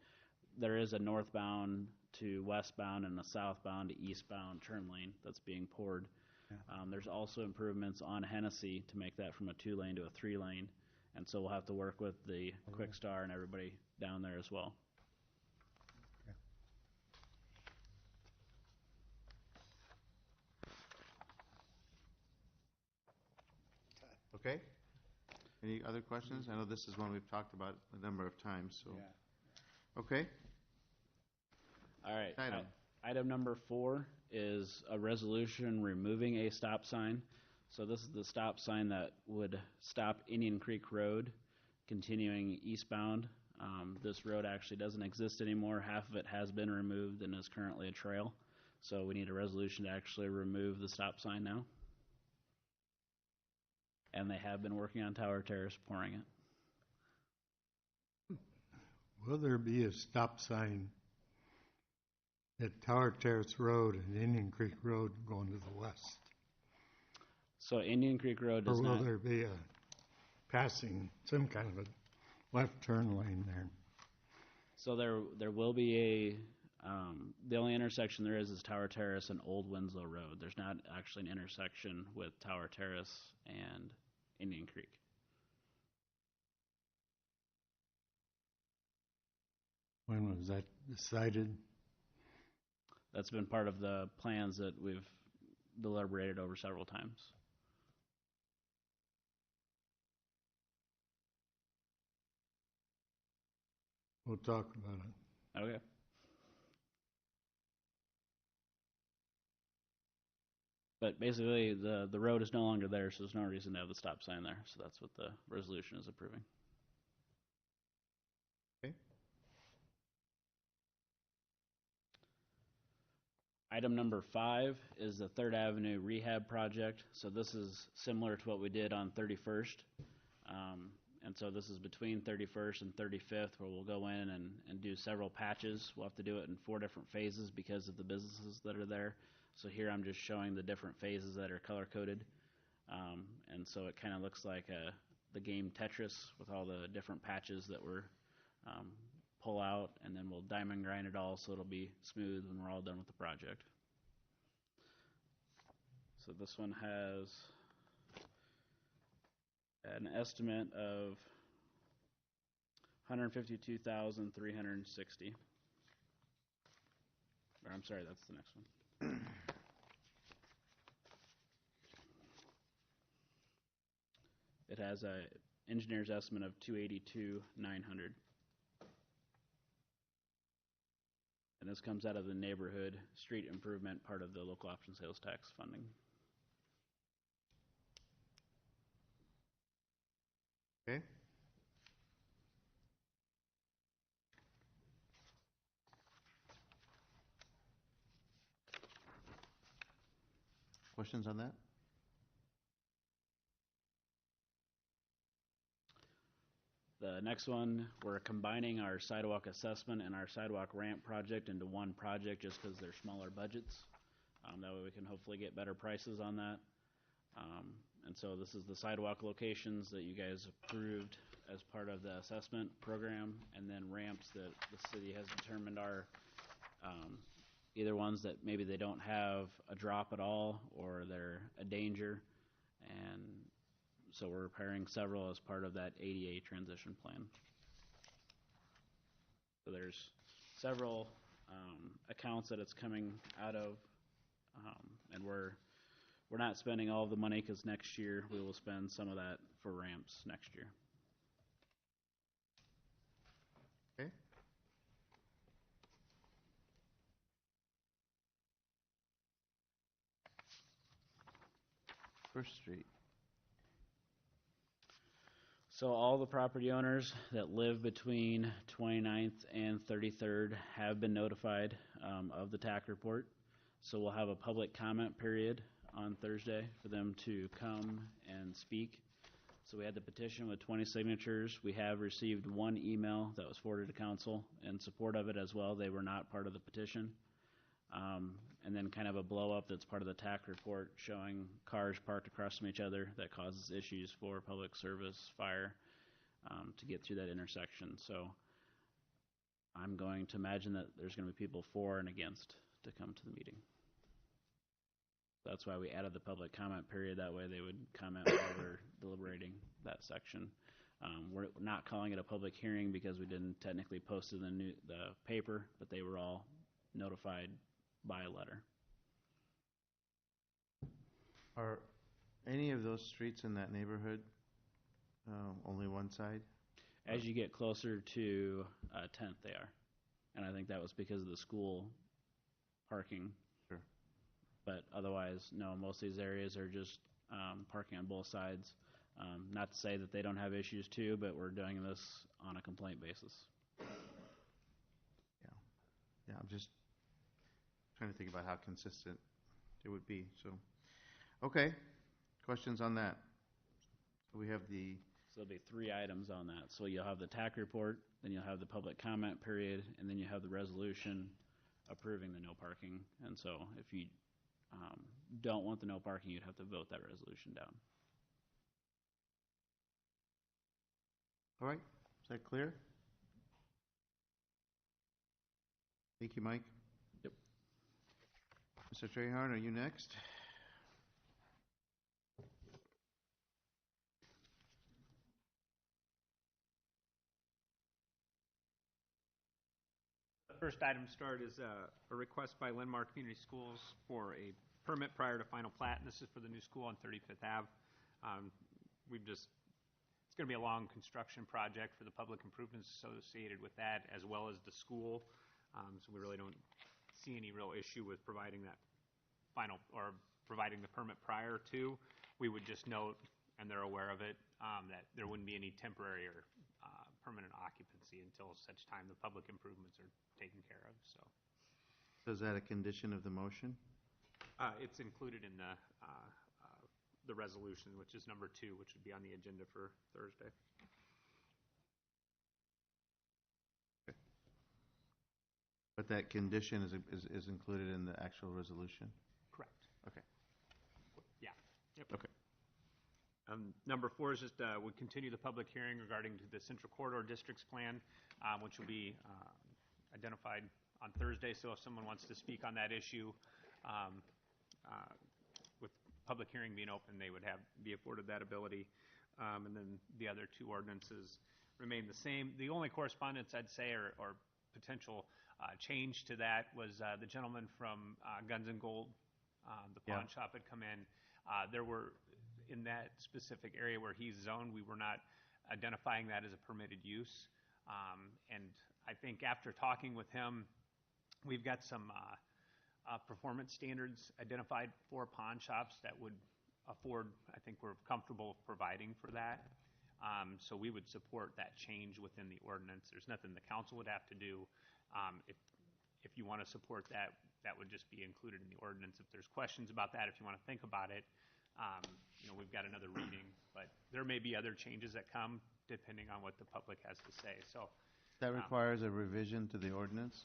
there is a northbound to westbound and a southbound to eastbound turn lane that's being poured.
Yeah.
There's also improvements on Hennessy to make that from a 2-lane to a 3-lane, and so we'll have to work with the Quick Star and everybody down there as well.
Okay? Any other questions? I know this is one we've talked about a number of times, so. Okay,
All right.
Item.
Item number 4 is a resolution removing a stop sign. So this is the stop sign that would stop Indian Creek Road continuing eastbound. This road actually doesn't exist anymore. Half of it has been removed and is currently a trail. So we need a resolution to actually remove the stop sign now. And they have been working on Tower Terrace pouring it.
Will there be a stop sign at Tower Terrace Road and Indian Creek Road going to the west?
So Indian Creek Road
Or
does
will
not.
there be a passing, some kind of a left turn lane there?
So there will be the only intersection there is Tower Terrace and Old Winslow Road. There's not actually an intersection with Tower Terrace and Indian Creek.
When was that decided?
That's been part of the plans that we've deliberated over several times.
We'll talk about it.
Okay. But basically, the road is no longer there, so there's no reason to have the stop sign there. So that's what the resolution is approving.
okay.
Item number 5 is the 3rd Avenue rehab project. So this is similar to what we did on 31st. And so this is between 31st and 35th where we'll go in and do several patches. We'll have to do it in 4 different phases because of the businesses that are there. So here I'm just showing the different phases that are color-coded. And so it kind of looks like the game Tetris with all the different patches that we're pull out, and then we'll diamond grind it all so it'll be smooth when we're all done with the project. So this one has an estimate of $152,360. Or I'm sorry, that's the next one. It has a engineer's estimate of $282,900. And this comes out of the neighborhood street improvement part of the local option sales tax funding.
Okay. Questions on that?
The next one, we're combining our sidewalk assessment and our sidewalk ramp project into one project just because they're smaller budgets. That way we can hopefully get better prices on that. And so this is the sidewalk locations that you guys approved as part of the assessment program, and then ramps that the city has determined are either ones that maybe they don't have a drop at all or they're a danger. And so we're repairing several as part of that ADA transition plan. So there's several accounts that it's coming out of, and we're not spending all of the money because next year we will spend some of that for ramps next year.
Okay. First Street.
So all the property owners that live between 29th and 33rd have been notified of the TAC report. So we'll have a public comment period on Thursday for them to come and speak. So we had the petition with 20 signatures. We have received one email that was forwarded to council in support of it as well. They were not part of the petition. And then kind of a blow up that's part of the TAC report showing cars parked across from each other that causes issues for public service, fire, to get through that intersection. So I'm going to imagine that there's going to be people for and against to come to the meeting. That's why we added the public comment period. That way they would comment while we're deliberating that section. We're not calling it a public hearing because we didn't technically post it in the paper, but they were all notified by a letter.
Any of those streets in that neighborhood, only one side?
As you get closer to 10th, they are. And I think that was because of the school parking.
Sure.
But otherwise, no, most of these areas are just parking on both sides. Not to say that they don't have issues too, but we're doing this on a complaint basis.
Yeah, I'm just trying to think about how consistent it would be, so. Okay, questions on that? So we have the,
So there'll be 3 items on that. So you'll have the TAC report, then you'll have the public comment period, and then you have the resolution approving the no parking. And so if you don't want the no parking, you'd have to vote that resolution down.
all right, is that clear? Thank you, Mike.
Yep.
Mr. Traherne, are you next?
The first item to start is a request by Linmar Community Schools for a permit prior to final plat, and this is for the new school on 35th Ave. It's going to be a long construction project for the public improvements associated with that, as well as the school. So we really don't see any real issue with providing that final, or providing the permit prior to. We would just note, and they're aware of it, that there wouldn't be any temporary or permanent occupancy until such time the public improvements are taken care of, so.
So is that a condition of the motion?
It's included in the resolution, which is number 2, which would be on the agenda for Thursday.
But that condition is included in the actual resolution?
Correct.
Okay.
Yeah. Yep.
Okay.
Number 4 is just we continue the public hearing regarding the Central Corridor Districts Plan, which will be identified on Thursday. So if someone wants to speak on that issue, with public hearing being open, they would be afforded that ability. And then the other 2 ordinances remain the same. The only correspondence I'd say, or potential change to that, was the gentleman from Guns and Gold, the pawn shop, had come in. There were, in that specific area where he's zoned, we were not identifying that as a permitted use. And I think after talking with him, we've got some performance standards identified for pawn shops that would afford, I think we're comfortable providing for that. So we would support that change within the ordinance. There's nothing the council would have to do. If you want to support that, that would just be included in the ordinance. If there's questions about that, if you want to think about it, we've got another reading, but there may be other changes that come depending on what the public has to say. So
That requires a revision to the ordinance?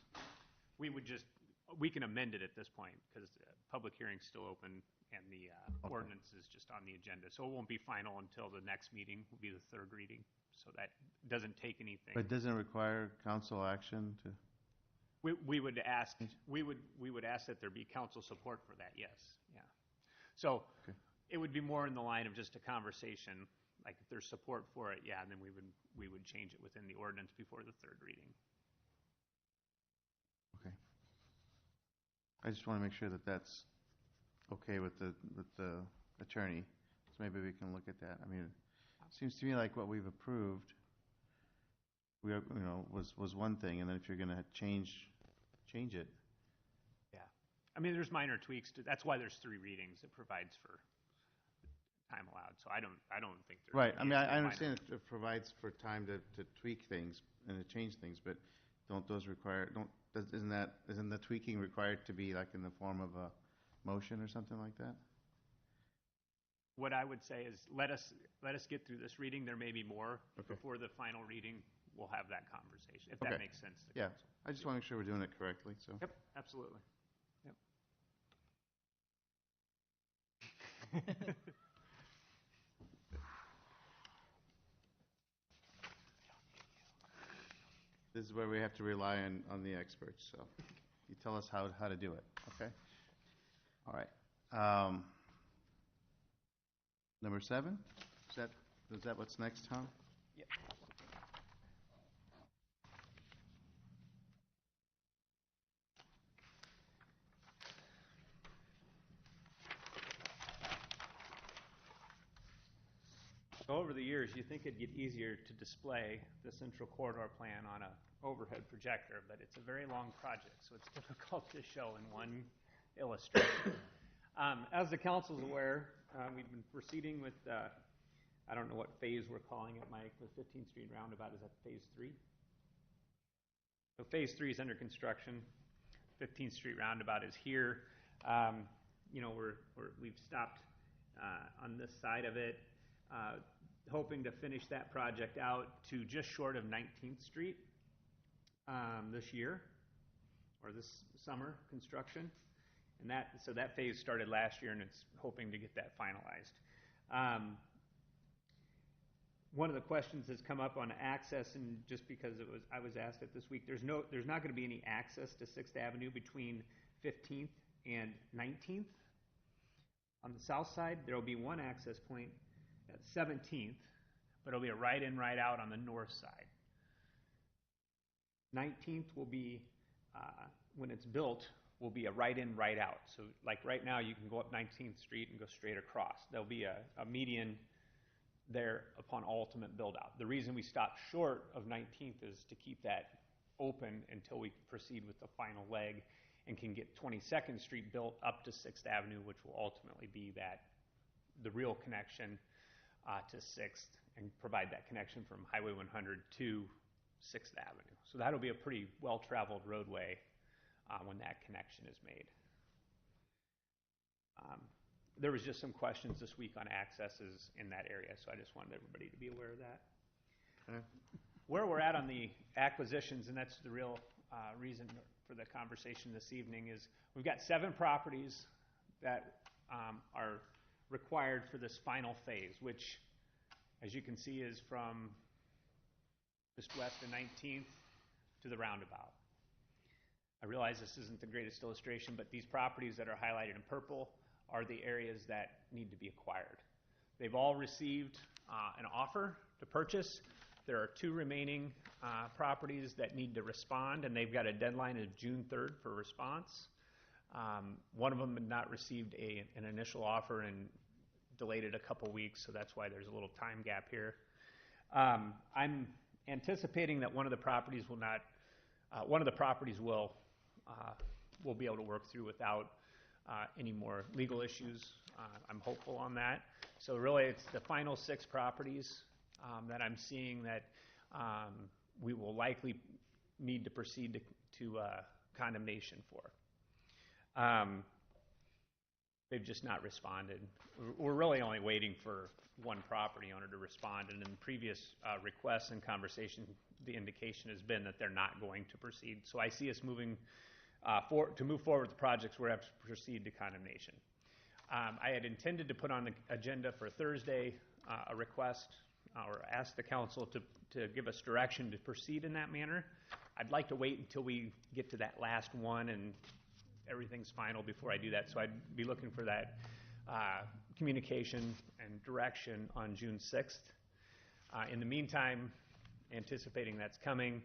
we can amend it at this point because the public hearing's still open and the ordinance is just on the agenda. So it won't be final until the next meeting, will be the 3rd reading. So that doesn't take anything.
But doesn't it require council action to?
We would ask that there be council support for that, yes, yeah. So it would be more in the line of just a conversation, like if there's support for it, yeah, and then we would change it within the ordinance before the 3rd reading.
Okay. I just want to make sure that that's okay with the attorney, so maybe we can look at that. I mean, it seems to me like what we've approved, was one thing, and then if you're going to change it.
Yeah, I mean, there's minor tweaks that's why there's 3 readings. It provides for time allowed. So I don't think there's
Right. I mean, I
minor.
understand it provides for time to tweak things and to change things, but don't those require? Isn't the tweaking required to be like in the form of a motion or something like that?
What I would say is let us get through this reading. There may be more before the final reading. We'll have that conversation if that makes sense to council.
I just want to make sure we're doing it correctly. So.
Yep, absolutely. Yep.
This is where we have to rely on the experts. So you tell us how to do it. Okay. All right. Number 7. Is that what's next, Tom?
Yep. over the years, you think it'd get easier to display the central corridor plan on a overhead projector, but it's a very long project, so it's difficult to show in one illustration. As the council's aware, we've been proceeding with, I don't know what phase we're calling it, Mike, the 15th Street roundabout. Is that phase 3? So phase 3 is under construction. 15th Street roundabout is here. You know, we've stopped on this side of it, hoping to finish that project out to just short of 19th Street this year, or this summer construction. And that phase started last year, and it's hoping to get that finalized. One of the questions that's come up on access, and just because I was asked it this week, there's not going to be any access to 6th Avenue between 15th and 19th. On the south side, there will be one access point at 17th, but it'll be a right-in, right-out on the north side. 19th will be, when it's built, will be a right-in, right-out. So like right now, you can go up 19th Street and go straight across. There'll be a median there upon ultimate build-out. The reason we stopped short of 19th is to keep that open until we proceed with the final leg and can get 22nd Street built up to 6th Avenue, which will ultimately be the real connection to 6th and provide that connection from Highway 100 to 6th Avenue. So that'll be a pretty well-traveled roadway when that connection is made. There was just some questions this week on accesses in that area, so I just wanted everybody to be aware of that.
Okay.
Where we're at on the acquisitions, and that's the real reason for the conversation this evening, is we've got 7 properties that are required for this final phase, which, as you can see, is from just west of 19th to the roundabout. I realize this isn't the greatest illustration, but these properties that are highlighted in purple are the areas that need to be acquired. They've all received an offer to purchase. There are 2 remaining properties that need to respond, and they've got a deadline of June 3rd for response. One of them had not received an initial offer and delayed it a couple weeks, so that's why there's a little time gap here. I'm anticipating that one of the properties will we'll be able to work through without any more legal issues. I'm hopeful on that. So really, it's the final 6 properties that I'm seeing that we will likely need to proceed to condemnation for. They've just not responded. We're really only waiting for one property owner to respond, and in previous requests and conversation, the indication has been that they're not going to proceed. So I see us moving to move forward with the projects, we're going to have to proceed to condemnation. I had intended to put on the agenda for Thursday a request or ask the council to give us direction to proceed in that manner. I'd like to wait until we get to that last one and everything's final before I do that. So I'd be looking for that communication and direction on June 6th. In the meantime, anticipating that's coming,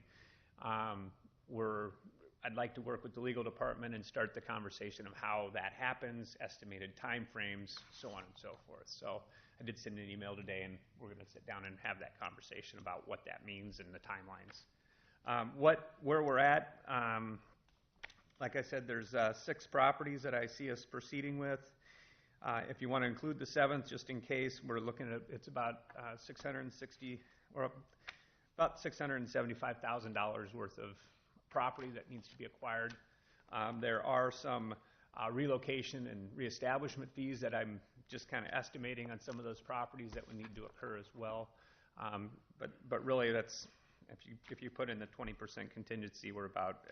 I'd like to work with the legal department and start the conversation of how that happens, estimated timeframes, so on and so forth. So I did send an email today, and we're going to sit down and have that conversation about what that means and the timelines. Where we're at, like I said, there's 6 properties that I see us proceeding with. If you want to include the 7th, just in case, we're looking at it's about about $675,000 worth of property that needs to be acquired. There are some relocation and reestablishment fees that I'm just kind of estimating on some of those properties that would need to occur as well. But really, that's if you put in the 20% contingency, we're about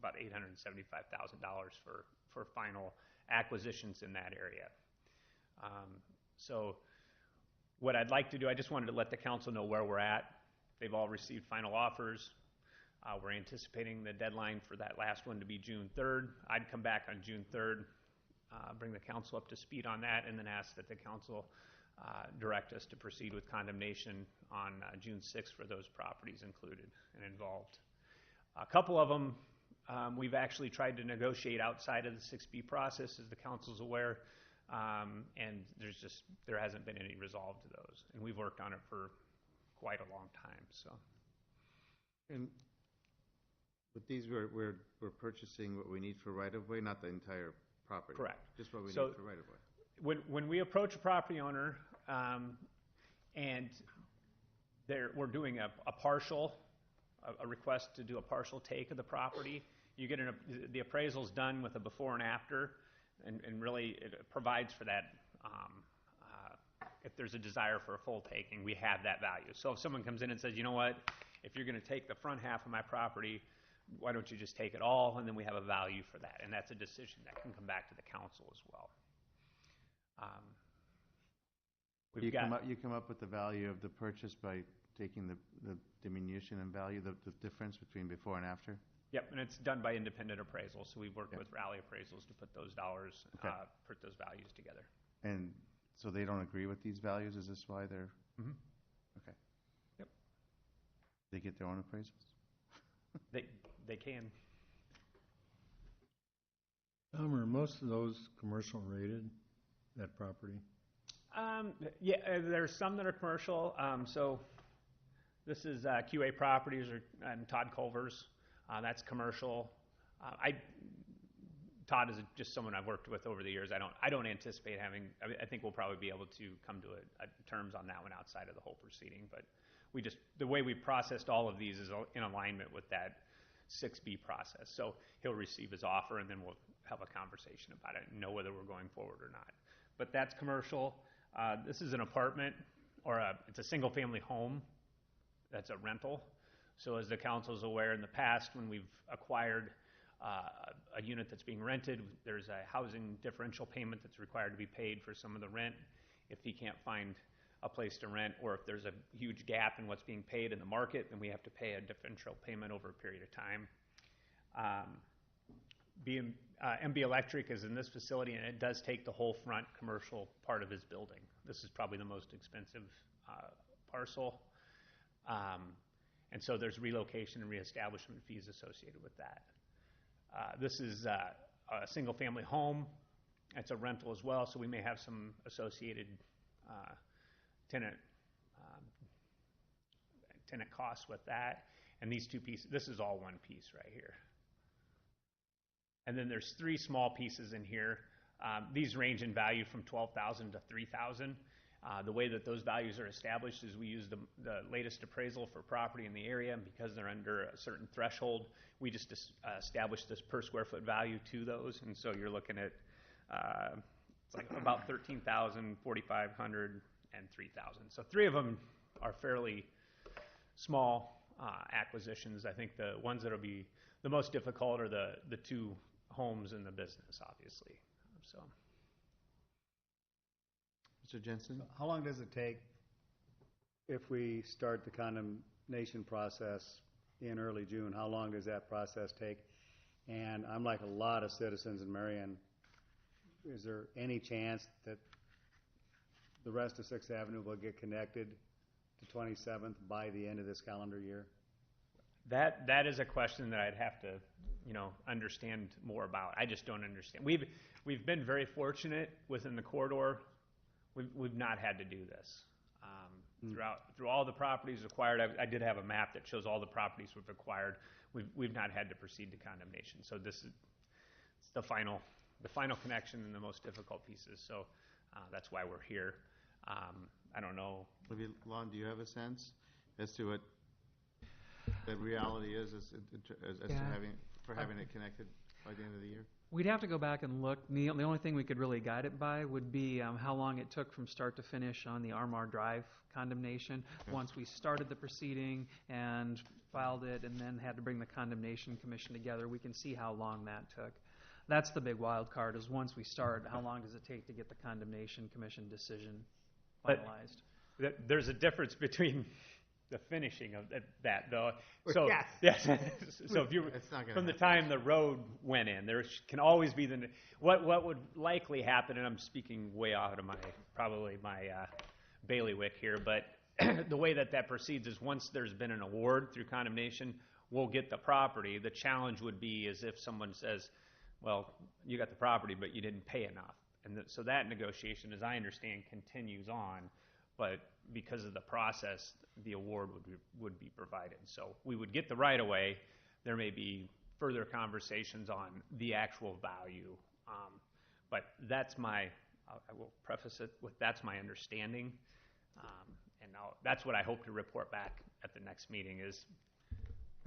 $875,000 for final acquisitions in that area. So what I'd like to do, I just wanted to let the council know where we're at. They've all received final offers. We're anticipating the deadline for that last one to be June 3rd. I'd come back on June 3rd, bring the council up to speed on that, and then ask that the council direct us to proceed with condemnation on June 6th for those properties included and involved. A couple of them we've actually tried to negotiate outside of the 6B process, as the council's aware. and there hasn't been any resolve to those. And we've worked on it for quite a long time, so.
And with these, we're purchasing what we need for right-of-way, not the entire property?
Correct.
Just what we
So-
need for right-of-way?
When we approach a property owner, and we're doing a partial, a request to do a partial take of the property, you get the appraisal's done with a before and after, and really it provides for that. If there's a desire for a full taking, we have that value. So if someone comes in and says, you know what, if you're going to take the front half of my property, why don't you just take it all, and then we have a value for that. And that's a decision that can come back to the council as well.
You come up with the value of the purchase by taking the diminution in value, the difference between before and after?
Yep, and it's done by independent appraisal. So we've worked with Rally Appraisals to put those dollars, put those values together.
And so they don't agree with these values? Is this why they're?
Mm-hmm.
Okay.
Yep.
They get their own appraisals?
They can.
Are most of those commercial rated, that property?
Yeah, there's some that are commercial. So this is QA Properties and Todd Culver's. That's commercial. Todd is just someone I've worked with over the years. I don't anticipate having. I think we'll probably be able to come to terms on that one outside of the whole proceeding. But the way we processed all of these is in alignment with that 6B process. So he'll receive his offer, and then we'll have a conversation about it and know whether we're going forward or not. But that's commercial. This is an apartment, or it's a single-family home. That's a rental. So as the council is aware, in the past, when we've acquired a unit that's being rented, there's a housing differential payment that's required to be paid for some of the rent. If he can't find a place to rent, or if there's a huge gap in what's being paid in the market, then we have to pay a differential payment over a period of time. MB Electric is in this facility, and it does take the whole front commercial part of his building. This is probably the most expensive parcel. And so there's relocation and reestablishment fees associated with that. This is a single-family home. It's a rental as well, so we may have some associated tenant costs with that. And these two pieces, this is all one piece right here. And then there's 3 small pieces in here. These range in value from $12,000 to $3,000. The way that those values are established is we use the latest appraisal for property in the area, and because they're under a certain threshold, we just establish this per square foot value to those. And so you're looking at it's like about $13,000, $4,500, and $3,000. So 3 of them are fairly small acquisitions. I think the ones that will be the most difficult are the 2 homes in the business, obviously. So.
Mr. Jensen?
How long does it take if we start the condemnation process in early June? How long does that process take? And I'm like a lot of citizens in Marion. Is there any chance that the rest of 6th Avenue will get connected to 27th by the end of this calendar year?
That is a question that I'd have to, understand more about. I just don't understand. We've been very fortunate within the corridor. We've not had to do this. Through all the properties acquired, I did have a map that shows all the properties we've acquired. We've not had to proceed to condemnation. So this is the final connection and the most difficult pieces. So that's why we're here. I don't know.
Maybe, Lon, do you have a sense as to what the reality is as to having it connected by the end of the year?
We'd have to go back and look. The only thing we could really guide it by would be how long it took from start to finish on the Armour Drive condemnation. Okay. Once we started the proceeding and filed it and then had to bring the condemnation commission together, we can see how long that took. That's the big wild card, is once we start, how long does it take to get the condemnation commission decision finalized?
But there's a difference between the finishing of that, though. So yes. So if from the time the road went in, there can always be what would likely happen, and I'm speaking way out of my bailiwick here, but the way that proceeds is once there's been an award through condemnation, we'll get the property. The challenge would be is if someone says, well, you got the property, but you didn't pay enough. And so that negotiation, as I understand, continues on, but because of the process, the award would be provided. So we would get the right of way. There may be further conversations on the actual value, but that's I will preface it with that's my understanding, and that's what I hope to report back at the next meeting is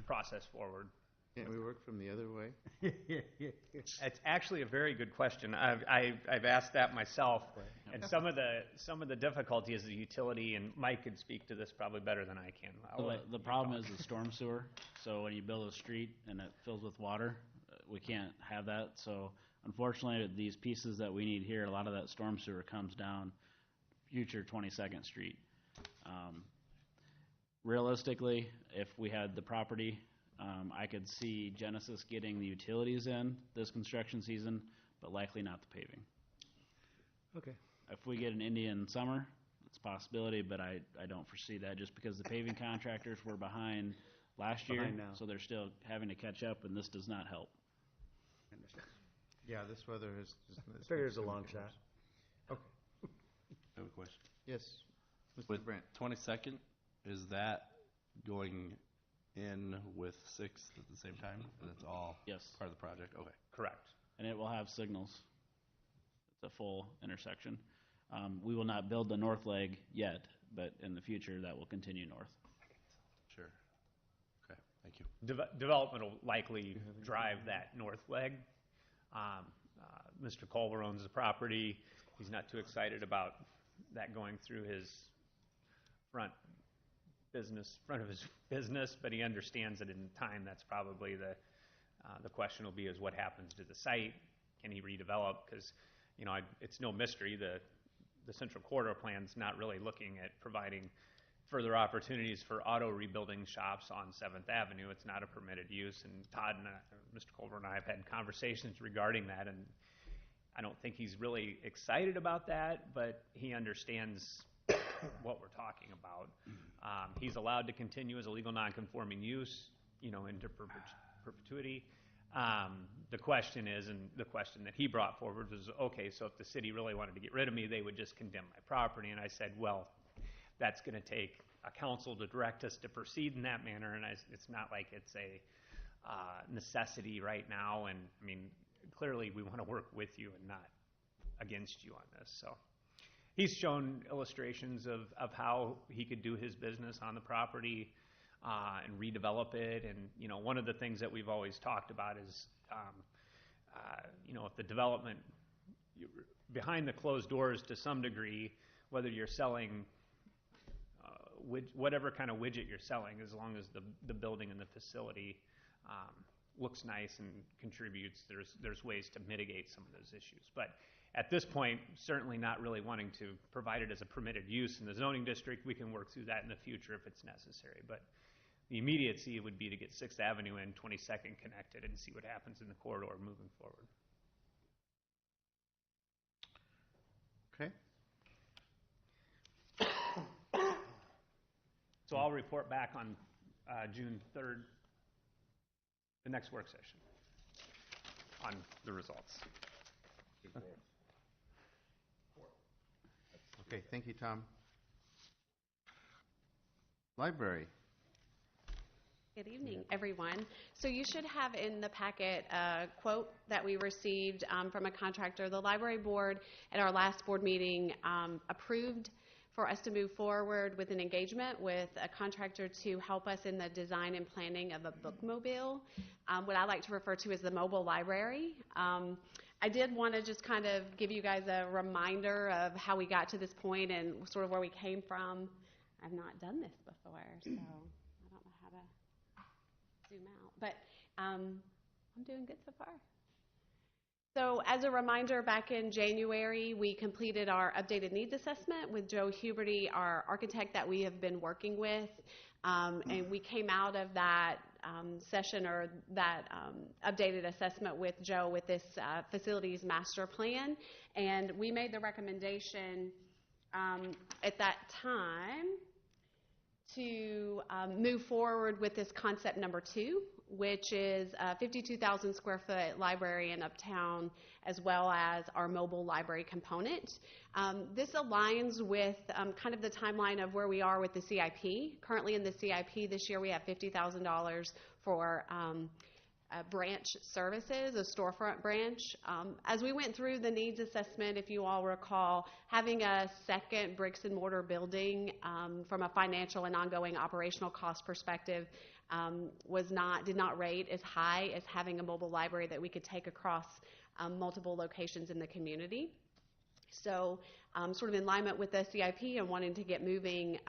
process forward.
Can't we work from the other way?
It's actually a very good question. I've asked that myself, and some of the difficulty is the utility, and Mike could speak to this probably better than I can.
The problem is the storm sewer. So when you build a street and it fills with water, we can't have that. So unfortunately, these pieces that we need here, a lot of that storm sewer comes down future 22nd Street. Realistically, if we had the property, I could see Genesis getting the utilities in this construction season, but likely not the paving.
Okay.
If we get an Indian summer, it's a possibility, but I don't foresee that just because the paving contractors were behind last year,
Behind now.
so they're still having to catch up, and this does not help.
I understand.
Yeah, this weather is.
I figure it's a long shot.
I have a question.
Yes, Mr.
With
Brandt.
22nd, is that going in with 6th at the same time? That's all
Yes.
part of the project? Okay.
Correct.
And it will have signals. It's a full intersection. We will not build the north leg yet, but in the future, that will continue north.
Sure. Okay, thank you.
Development will likely drive that north leg. Mr. Culver owns the property. He's not too excited about that going through his front of his business, but he understands that in time that's probably the question will be is what happens to the site? Can he redevelop? Because it's no mystery the Central Corridor Plan's not really looking at providing further opportunities for auto rebuilding shops on 7th Avenue. It's not a permitted use, and Todd and Mr. Culver and I have had conversations regarding that, and I don't think he's really excited about that, but he understands what we're talking about. He's allowed to continue as a legal nonconforming use, into perpetuity. The question is, and the question that he brought forward was, okay, so if the city really wanted to get rid of me, they would just condemn my property. And I said, well, that's going to take a council to direct us to proceed in that manner, and it's not like it's a necessity right now. And I mean, clearly we want to work with you and not against you on this. So he's shown illustrations of how he could do his business on the property and redevelop it. And one of the things that we've always talked about is if the development behind the closed doors to some degree, whether you're selling whatever kind of widget you're selling, as long as the building and the facility looks nice and contributes, there's ways to mitigate some of those issues. But at this point, certainly not really wanting to provide it as a permitted use in the zoning district. We can work through that in the future if it's necessary. But the immediacy would be to get 6th Avenue and 22nd connected and see what happens in the corridor moving forward.
Okay.
So I'll report back on June 3rd, the next work session, on the results.
Okay, thank you, Tom. Library.
Good evening, everyone. So you should have in the packet a quote that we received from a contractor. The library board at our last board meeting approved for us to move forward with an engagement with a contractor to help us in the design and planning of a bookmobile, what I like to refer to as the mobile library. I did want to just kind of give you guys a reminder of how we got to this point and sort of where we came from. I've not done this before, so I don't know how to zoom out, but I'm doing good so far. So as a reminder, back in January, we completed our updated needs assessment with Joe Huberty, our architect that we have been working with, and we came out of that session or that updated assessment with Joe with this facilities master plan, and we made the recommendation at that time to move forward with this concept number 2, which is a 52,000 square foot library in Uptown, as well as our mobile library component. This aligns with kind of the timeline of where we are with the CIP. Currently in the CIP this year we have $50,000 for branch services, a storefront branch. As we went through the needs assessment, if you all recall, having a second bricks and mortar building from a financial and ongoing operational cost perspective did not rate as high as having a mobile library that we could take across multiple locations in the community. So sort of in alignment with the CIP and wanting to get moving,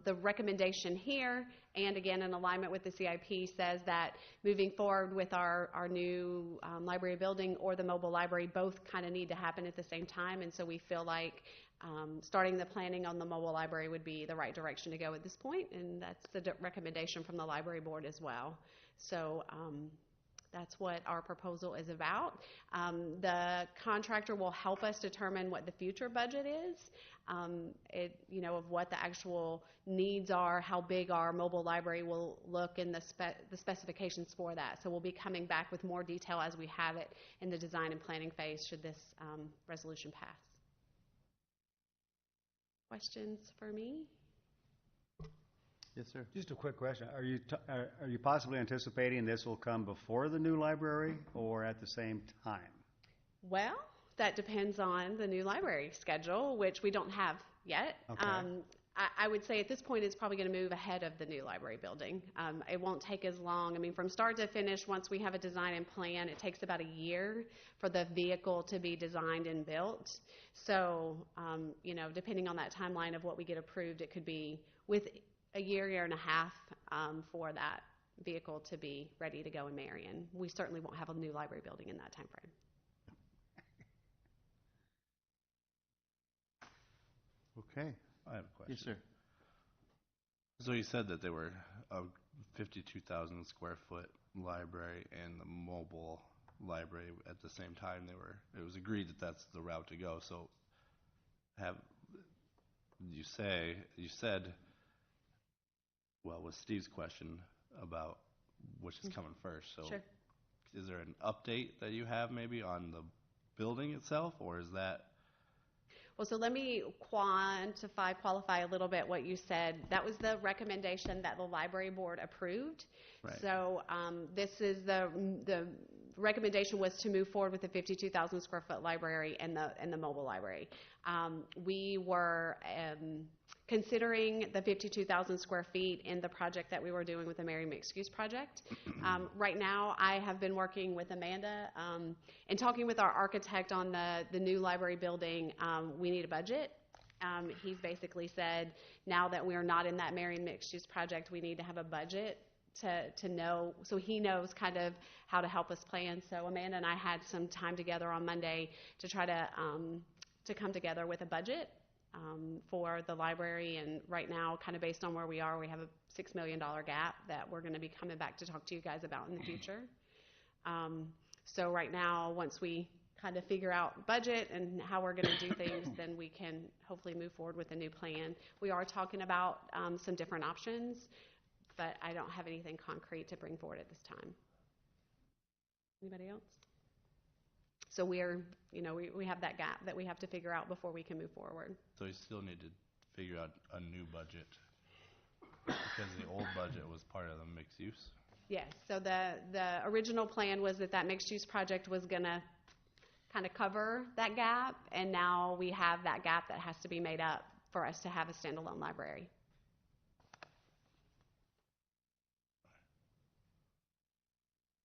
the recommendation here, and again in alignment with the CIP, says that moving forward with our new library building or the mobile library both kind of need to happen at the same time, and so we feel like starting the planning on the mobile library would be the right direction to go at this point, and that's the recommendation from the library board as well. So that's what our proposal is about. The contractor will help us determine what the future budget is, of what the actual needs are, how big our mobile library will look, and the specifications for that. So we'll be coming back with more detail as we have it in the design and planning phase should this resolution pass. Questions for me?
Yes, sir.
Just a quick question. Are you possibly anticipating this will come before the new library or at the same time?
Well, that depends on the new library schedule, which we don't have yet.
Okay.
I would say at this point it's probably going to move ahead of the new library building. It won't take as long. I mean, from start to finish, once we have a design and plan, it takes about a year for the vehicle to be designed and built. So, depending on that timeline of what we get approved, it could be with a year and a half for that vehicle to be ready to go in Marion. We certainly won't have a new library building in that time frame.
Okay.
I have a question.
Yes, sir.
So you said that they were a 52,000 square foot library and the mobile library at the same time. It was agreed that that's the route to go. So you said, well, with Steve's question about which is coming first. So
Sure.
Is there an update that you have maybe on the building itself, or is that?
Well, so let me qualify a little bit what you said. That was the recommendation that the library board approved.
Right.
So this is the recommendation was to move forward with the 52,000 square foot library and the mobile library. We were considering the 52,000 square feet in the project that we were doing with the Marion Mixed Use Project. Right now, I have been working with Amanda and talking with our architect on the new library building. We need a budget. He's basically said, now that we are not in that Marion Mixed Use Project, we need to have a budget to know, so he knows kind of how to help us plan. So Amanda and I had some time together on Monday to try to come together with a budget for the library, and right now, kind of based on where we are, we have a $6 million gap that we're going to be coming back to talk to you guys about in the future. So right now, once we kind of figure out budget and how we're going to do things, then we can hopefully move forward with a new plan. We are talking about some different options, but I don't have anything concrete to bring forward at this time. Anybody else? So we have that gap that we have to figure out before we can move forward.
So you still need to figure out a new budget because the old budget was part of the mixed use?
Yes. So the original plan was that mixed use project was going to kind of cover that gap, and now we have that gap that has to be made up for us to have a standalone library.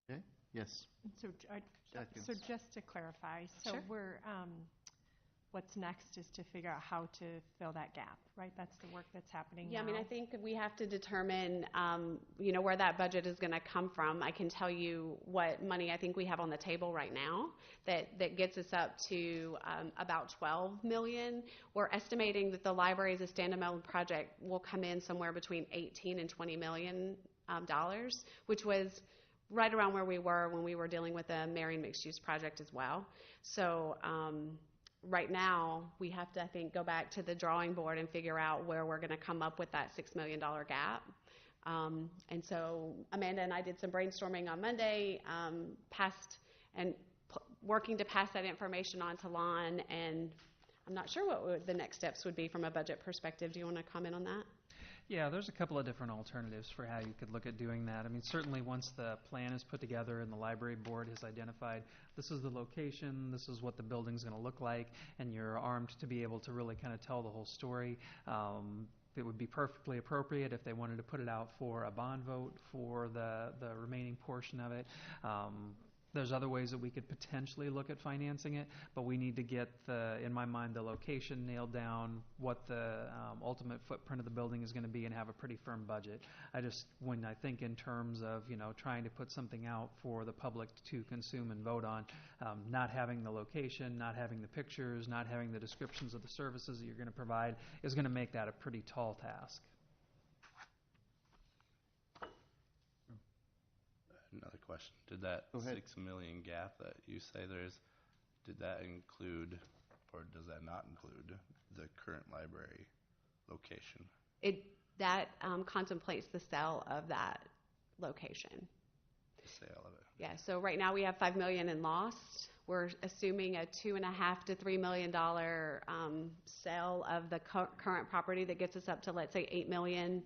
Okay. Yes.
So just to clarify, so
Sure.
we're, what's next is to figure out how to fill that gap, right? That's the work that's happening now.
Yeah, I mean, I think we have to determine, where that budget is going to come from. I can tell you what money I think we have on the table right now that gets us up to about $12 million. We're estimating that the library as a standalone project will come in somewhere between $18 and $20 million, which was right around where we were when we were dealing with the Marion Mixed Use Project as well. So right now, we have to, I think, go back to the drawing board and figure out where we're going to come up with that $6 million gap. And so Amanda and I did some brainstorming on Monday, working to pass that information on to Lon, and I'm not sure what the next steps would be from a budget perspective. Do you want to comment on that?
Yeah, there's a couple of different alternatives for how you could look at doing that. I mean, certainly once the plan is put together and the library board has identified this is the location, this is what the building's going to look like, and you're armed to be able to really kind of tell the whole story, it would be perfectly appropriate if they wanted to put it out for a bond vote for the remaining portion of it. There's other ways that we could potentially look at financing it, but we need to get, in my mind, the location nailed down, what the ultimate footprint of the building is going to be, and have a pretty firm budget. When I think in terms of, trying to put something out for the public to consume and vote on, not having the location, not having the pictures, not having the descriptions of the services that you're going to provide is going to make that a pretty tall task.
Another question. Did that 6 million gap that you say there is, did that include, or does that not include, the current library location?
That contemplates the sale of that location.
The sale of it.
Yeah, so right now we have $5 million in lost. We're assuming a $2.5 to $3 million sale of the current property that gets us up to, let's say, $8 million.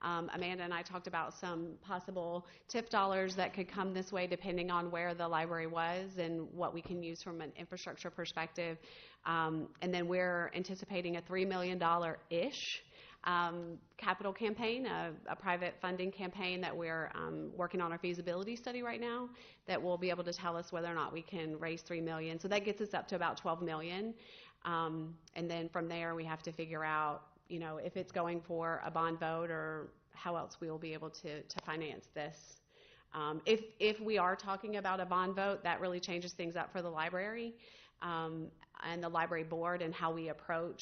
Amanda and I talked about some possible TIF dollars that could come this way depending on where the library was and what we can use from an infrastructure perspective. And then we're anticipating a $3 million-ish capital campaign, a private funding campaign that we're working on our feasibility study right now that will be able to tell us whether or not we can raise $3 million. So that gets us up to about $12 million. And then from there we have to figure out if it's going for a bond vote or how else we will be able to finance this. If we are talking about a bond vote, that really changes things up for the library and the library board and how we approach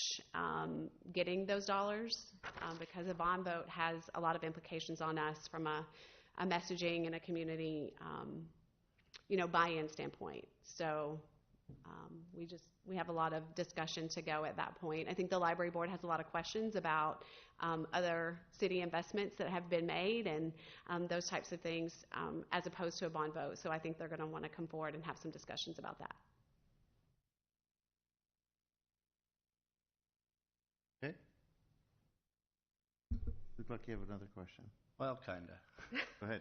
getting those dollars, because a bond vote has a lot of implications on us from a messaging and a community buy-in standpoint. So we have a lot of discussion to go at that point. I think the library board has a lot of questions about other city investments that have been made and those types of things as opposed to a bond vote. So I think they're going to want to come forward and have some discussions about that.
Okay. Looks like you have another question.
Well, kind of.
Go ahead.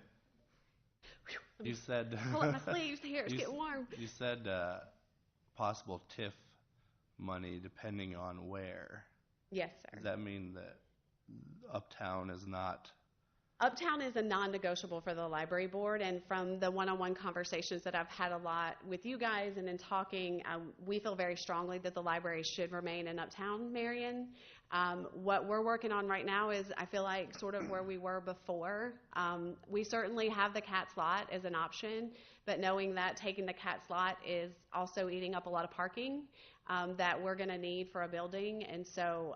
You said... Pull up my sleeves here. It's getting warm.
You said possible TIF money depending on where.
Yes, sir.
Does that mean that Uptown is not?
Uptown is a non-negotiable for the library board, and from the one-on-one conversations that I've had a lot with you guys and in talking, we feel very strongly that the library should remain in Uptown Marion. What we're working on right now is, I feel like, sort of where we were before. We certainly have the CATS lot as an option, but knowing that taking the CATS lot is also eating up a lot of parking that we're going to need for a building, and so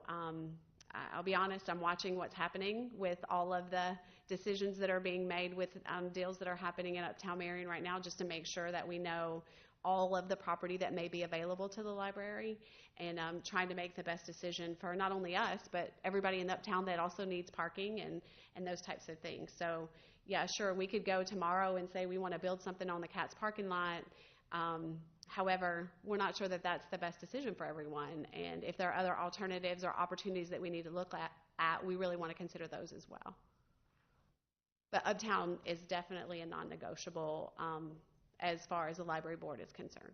I'll be honest, I'm watching what's happening with all of the decisions that are being made with deals that are happening in Uptown Marion right now, just to make sure that we know all of the property that may be available to the library, and trying to make the best decision for not only us, but everybody in Uptown that also needs parking and those types of things. So yeah, sure, we could go tomorrow and say we want to build something on the CATS parking lot. However, we're not sure that that's the best decision for everyone, and if there are other alternatives or opportunities that we need to look at, we really want to consider those as well. But Uptown is definitely a non-negotiable as far as the library board is concerned.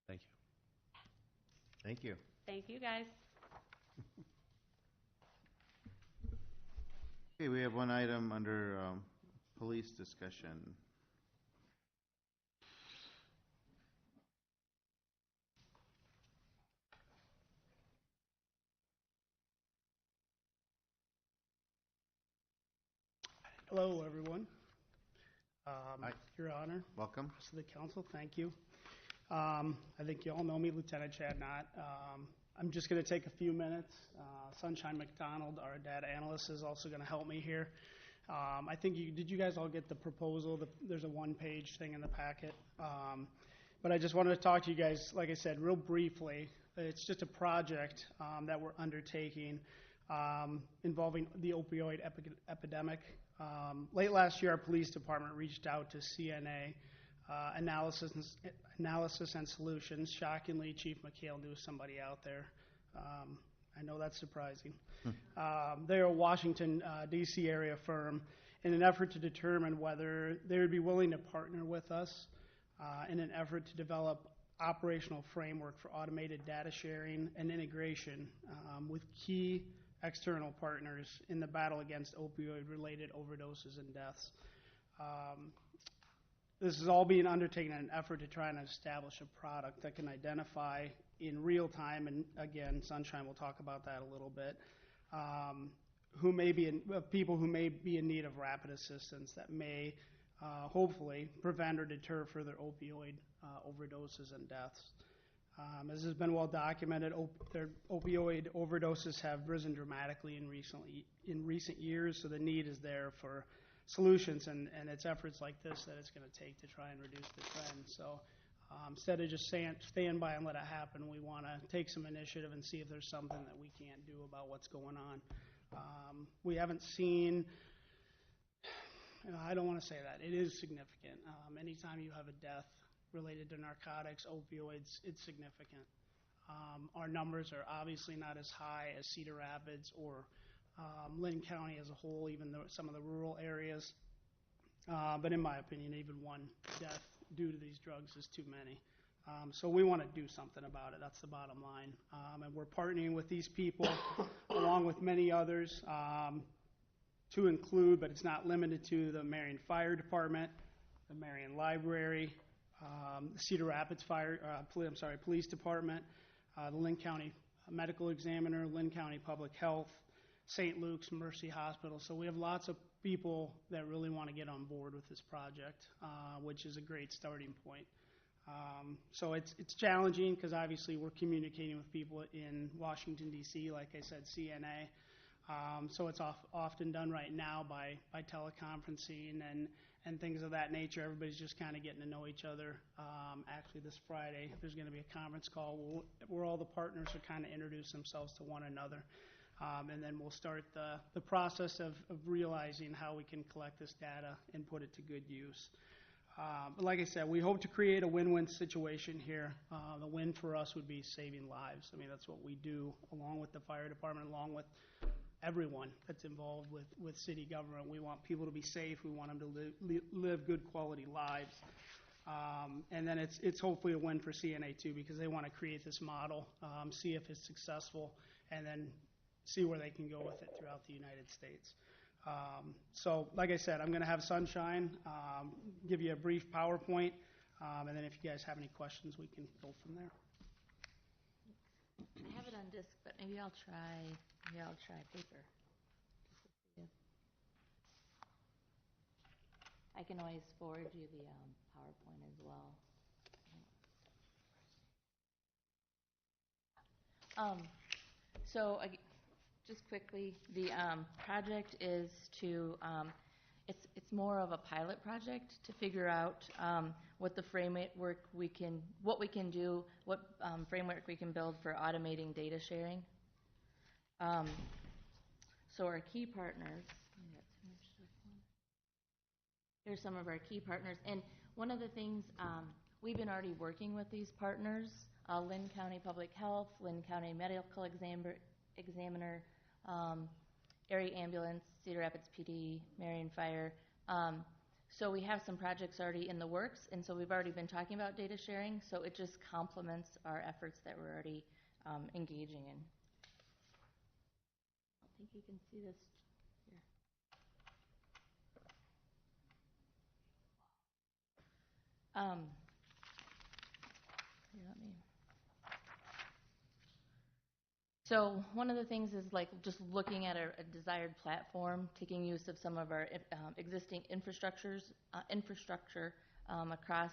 Thank you.
Thank you.
Thank you, guys.
Okay, we have one item under police discussion.
Hello, everyone.
Hi.
Your Honor.
Welcome.
To the council, thank you. I think you all know me, Lieutenant Chad Knott. I'm just going to take a few minutes. Sunshine McDonald, our data analyst, is also going to help me here. I think did you guys all get the proposal? There's a one-page thing in the packet. But I just wanted to talk to you guys, like I said, real briefly. It's just a project that we're undertaking involving the opioid epidemic. Late last year, our police department reached out to CNA Analysis and Solutions. Shockingly, Chief McHale knew somebody out there. I know that's surprising. They're a Washington, D.C. area firm in an effort to determine whether they would be willing to partner with us in an effort to develop operational framework for automated data sharing and integration with key external partners in the battle against opioid-related overdoses and deaths. This is all being undertaken in an effort to try and establish a product that can identify in real time, and again, Sunshine will talk about that a little bit, people who may be in need of rapid assistance that may hopefully prevent or deter further opioid overdoses and deaths. As has been well documented, opioid overdoses have risen dramatically in recent years, so the need is there for solutions, and it's efforts like this that it's going to take to try and reduce the trend. So instead of just stand by and let it happen, we want to take some initiative and see if there's something that we can't do about what's going on. We haven't seen, I don't want to say that. It is significant. Anytime you have a death related to narcotics, opioids, it's significant. Our numbers are obviously not as high as Cedar Rapids or Lynn County as a whole, even though some of the rural areas. But in my opinion, even one death due to these drugs is too many. So we want to do something about it. That's the bottom line. And we're partnering with these people along with many others to include, but it's not limited to, the Marion Fire Department, the Marion Library, Cedar Rapids Police Department, the Lynn County Medical Examiner, Lynn County Public Health, St. Luke's Mercy Hospital. So we have lots of people that really want to get on board with this project, which is a great starting point. So it's challenging because obviously we're communicating with people in Washington, D.C., like I said, CNA. So it's often done right now by teleconferencing and things of that nature. Everybody's just kind of getting to know each other. Actually, this Friday, there's going to be a conference call where all the partners will kind of introduce themselves to one another. And then we'll start the process of realizing how we can collect this data and put it to good use. But like I said, we hope to create a win-win situation here. The win for us would be saving lives. I mean, that's what we do along with the fire department, along with everyone that's involved with city government. We want people to be safe. We want them to live good quality lives. And then it's hopefully a win for CNA too, because they want to create this model, see if it's successful, and then see where they can go with it throughout the United States. So like I said, I'm going to have Sunshine give you a brief PowerPoint, and then if you guys have any questions, we can go from there.
I have it on disc, but maybe I'll try paper. I can always forward you the PowerPoint as well. Just quickly, the project is to, it's more of a pilot project to figure out what the framework we can do, what framework we can build for automating data sharing. So our key partners, here's some of our key partners, and one of the things, we've been already working with these partners, Lynn County Public Health, Lynn County Medical Examiner, Area Ambulance, Cedar Rapids PD, Marion Fire. So we have some projects already in the works, and so we've already been talking about data sharing, so it just complements our efforts that we're already engaging in. I don't think you can see this here. Here, let me. So one of the things is like just looking at a desired platform, taking use of some of our existing infrastructure across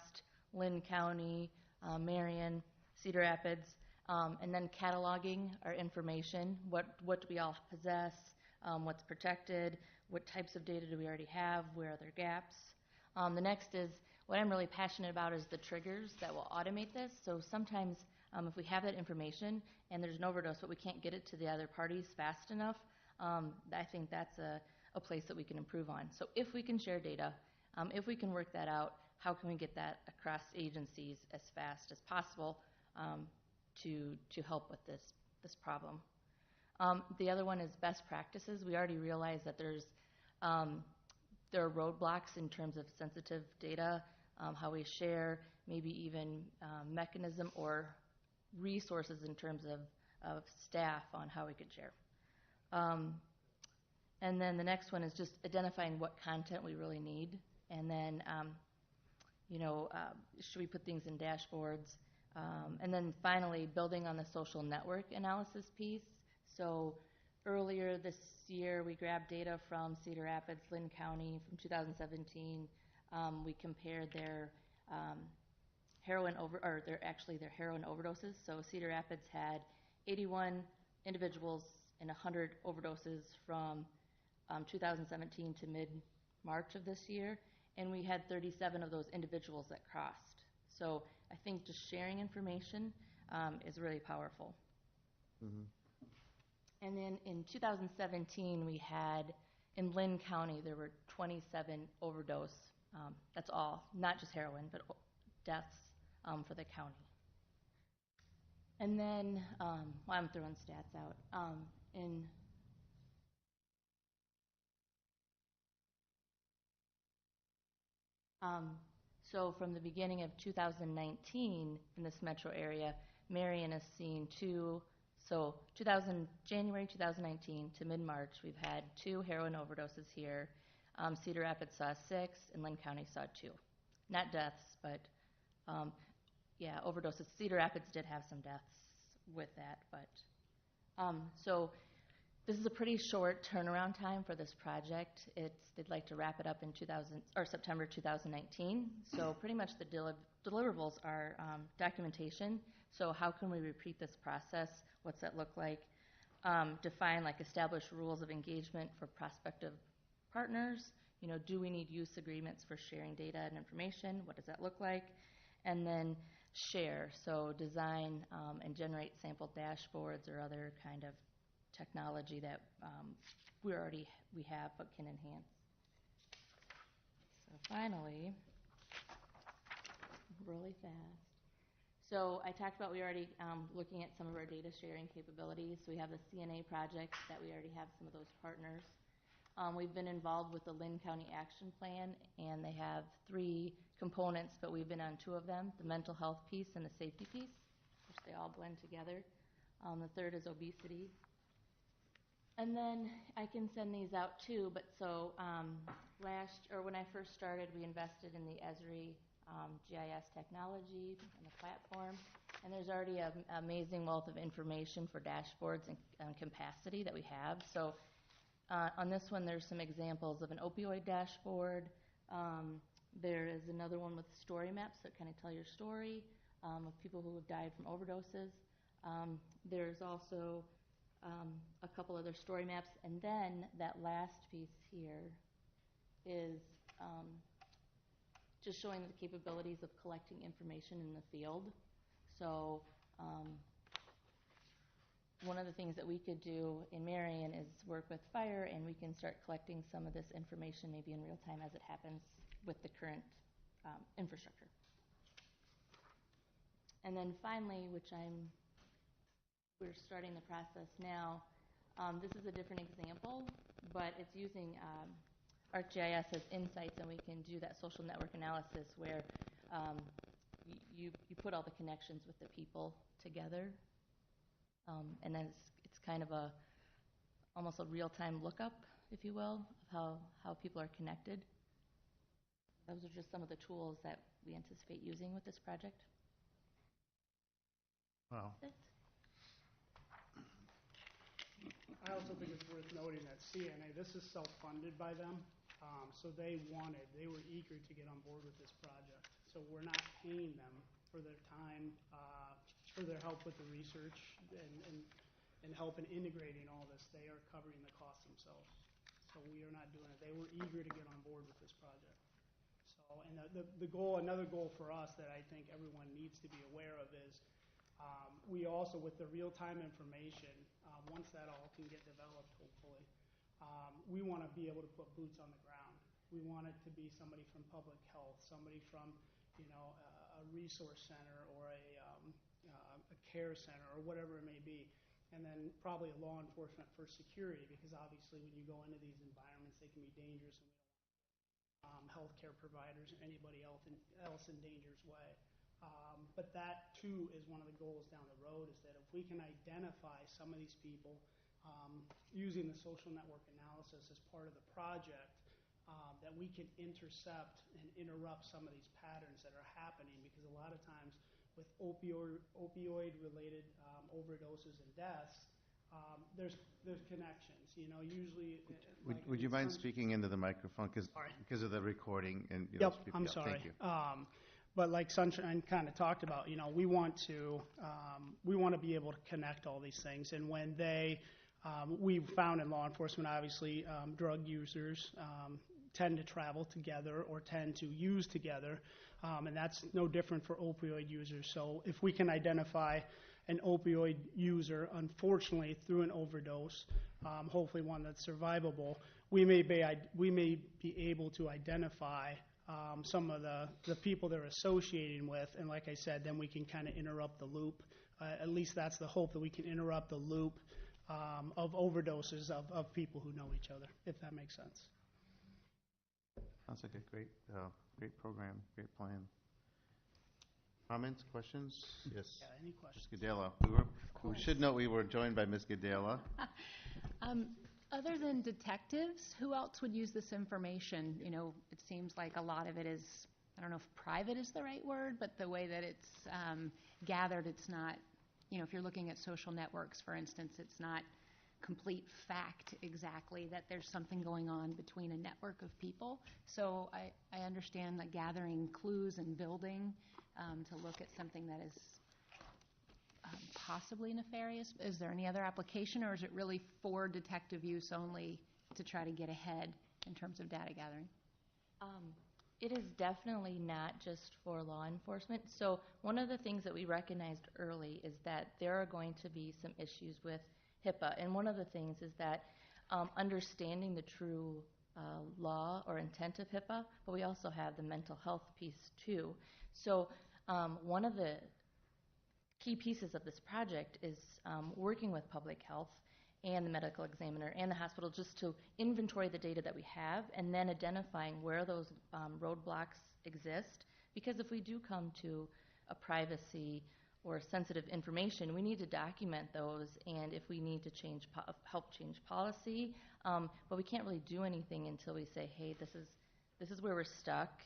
Lynn County, Marion, Cedar Rapids, and then cataloging our information. What do we all possess? What's protected? What types of data do we already have? Where are there gaps? The next is what I'm really passionate about is the triggers that will automate this. So sometimes if we have that information and there's an overdose, but we can't get it to the other parties fast enough, I think that's a place that we can improve on. So if we can share data, if we can work that out, how can we get that across agencies as fast as possible to help with this problem? The other one is best practices. We already realize that there are roadblocks in terms of sensitive data, how we share, maybe even mechanism or resources in terms of staff on how we could share. And then the next one is just identifying what content we really need. And then, should we put things in dashboards? And then finally, building on the social network analysis piece. So earlier this year, we grabbed data from Cedar Rapids, Lynn County from 2017. We compared their heroin overdoses. So Cedar Rapids had 81 individuals and 100 overdoses from 2017 to mid-March of this year, and we had 37 of those individuals that crossed. So I think just sharing information is really powerful. And then in 2017, we had, in Lynn County, there were 27 overdose. That's all, not just heroin, but deaths for the county. And then, I'm throwing stats out. So from the beginning of 2019 in this metro area, Marion has seen January 2019 to mid-March, we've had 2 heroin overdoses here. Cedar Rapids saw 6, and Lynn County saw 2. Not deaths, but overdoses. Cedar Rapids did have some deaths with that, but so this is a pretty short turnaround time for this project. They'd like to wrap it up in September 2019. So pretty much the deliverables are documentation. So how can we repeat this process? What's that look like? Define, establish rules of engagement for prospective partners. Do we need use agreements for sharing data and information? What does that look like? And then share. So design and generate sample dashboards or other kind of technology that we have but can enhance. So finally, really fast. So I talked about we already looking at some of our data sharing capabilities. So we have the CNA project that we already have some of those partners. We've been involved with the Lynn County Action Plan, and they have 3 components, but we've been on 2 of them, the mental health piece and the safety piece, which they all blend together. The third is obesity. And then I can send these out too, but so when I first started, we invested in the Esri GIS technology and the platform, and there's already an amazing wealth of information for dashboards and capacity that we have. So on this one, there's some examples of an opioid dashboard. There is another one with story maps that kind of tell your story of people who have died from overdoses. There's also a couple other story maps, and then that last piece here is just showing the capabilities of collecting information in the field. So one of the things that we could do in Marion is work with fire, and we can start collecting some of this information maybe in real time as it happens with the current infrastructure. And then finally, we're starting the process now. This is a different example, but it's using ArcGIS as insights, and we can do that social network analysis where you put all the connections with the people together, and then it's kind of almost a real-time lookup, if you will, of how people are connected. Those are just some of the tools that we anticipate using with this project.
Wow.
I also think it's worth noting that CNA, this is self-funded by them, so they were eager to get on board with this project. So we're not paying them for their time, for their help with the research and help in integrating all this. They are covering the cost themselves. So we are not doing it. They were eager to get on board with this project. So And the goal, another goal for us that I think everyone needs to be aware of is we also, with the real-time information, once that all can get developed, hopefully, we want to be able to put boots on the ground. We want it to be somebody from public health, somebody from, a resource center or a care center or whatever it may be, and then probably a law enforcement for security, because obviously when you go into these environments, they can be dangerous, and we don't want healthcare providers or anybody else in danger's way. But that too is one of the goals down the road, is that if we can identify some of these people using the social network analysis as part of the project, that we can intercept and interrupt some of these patterns that are happening, because a lot of times with opioid-related overdoses and deaths, there's connections. Usually.
Would you mind speaking into the microphone because of the recording and
Yep, I'm
yeah,
sorry.
Thank you.
But like Sunshine kind of talked about, we want to be able to connect all these things, and when we've found in law enforcement, obviously, drug users tend to travel together or tend to use together, and that's no different for opioid users. So if we can identify an opioid user, unfortunately, through an overdose, hopefully one that's survivable, we may be able to identify some of the people they're associating with, and like I said, then we can kind of interrupt the loop. At least that's the hope, that we can interrupt the loop of overdoses of people who know each other, if that makes sense.
Sounds like a great program, great plan. Comments, questions? Yes.
Yeah, any questions?
Ms. Gadela. We should note we were joined by Ms. Gadela.
Other than detectives, who else would use this information? It seems like a lot of it is, I don't know if private is the right word, but the way that it's gathered, it's not, if you're looking at social networks, for instance, it's not complete fact exactly that there's something going on between a network of people. So I understand that gathering clues and building to look at something that is possibly nefarious. Is there any other application, or is it really for detective use only to try to get ahead in terms of data gathering?
It is definitely not just for law enforcement. So one of the things that we recognized early is that there are going to be some issues with HIPAA. And one of the things is that understanding the true law or intent of HIPAA, but we also have the mental health piece too. So one of the key pieces of this project is working with public health and the medical examiner and the hospital just to inventory the data that we have, and then identifying where those roadblocks exist. Because if we do come to a privacy or sensitive information, we need to document those, and if we need to help change policy, but we can't really do anything until we say, hey, this is where we're stuck.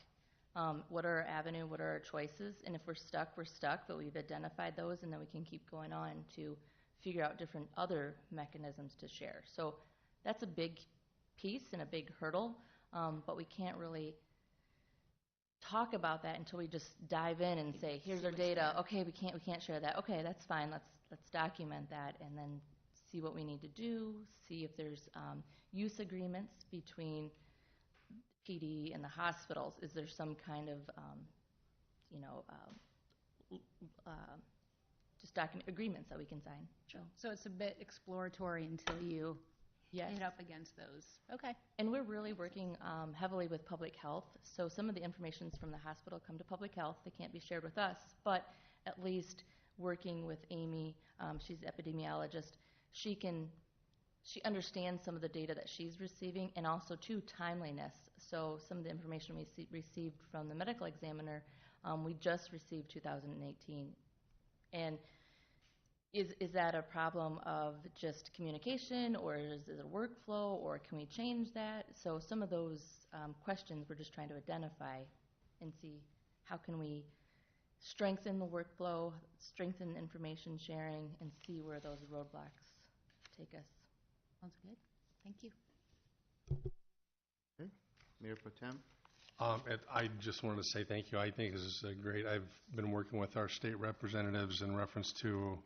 What are our avenue? What are our choices? And if we're stuck, but we've identified those, and then we can keep going on to figure out different other mechanisms to share. So that's a big piece and a big hurdle, but we can't really talk about that until we just dive in and say, here's our data. Okay, we can't share that. Okay, that's fine. Let's document that, and then see what we need to do. See if there's use agreements between PD and the hospitals. Is there some kind of just document agreements that we can sign?
So it's a bit exploratory until you
Yes.
hit up against those. Okay.
And we're really working heavily with public health. So some of the informations from the hospital come to public health. They can't be shared with us, but at least working with Amy, she's an epidemiologist, she understands some of the data that she's receiving, and also too timeliness. So some of the information we received from the medical examiner, we just received 2018. And is that a problem of just communication, or is it a workflow, or can we change that? So some of those questions we're just trying to identify and see how can we strengthen the workflow, strengthen information sharing, and see where those roadblocks take us.
Sounds good. Thank you.
Okay. Mayor Pro Tem?
I just wanted to say thank you. I think this is great. I've been working with our state representatives in reference to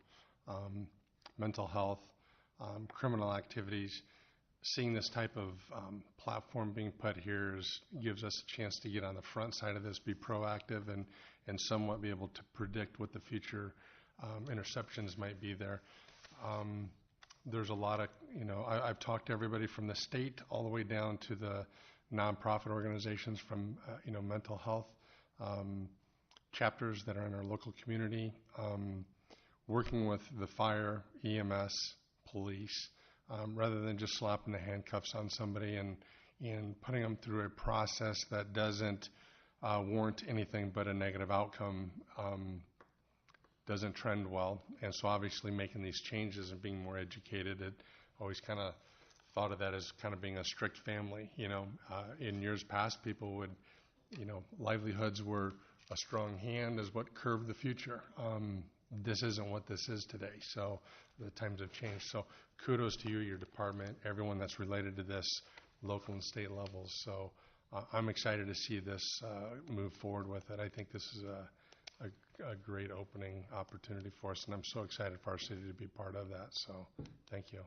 mental health, criminal activities. seeing this type of platform being put here gives us a chance to get on the front side of this, be proactive, and somewhat be able to predict what the future interceptions might be there. There's a lot of, I've talked to everybody from the state all the way down to the nonprofit organizations from, mental health chapters that are in our local community, working with the fire, EMS, police, rather than just slapping the handcuffs on somebody and putting them through a process that doesn't warrant anything but a negative outcome doesn't trend well. And so obviously making these changes and being more educated, it always kind of thought of that as kind of being a strict family. In years past, people would, livelihoods were a strong hand is what curved the future. This isn't what this is today. So the times have changed. So kudos to you, your department, everyone that's related to this, local and state levels. So I'm excited to see this move forward with it. I think this is a great opening opportunity for us, and I'm so excited for our city to be part of that. So thank you.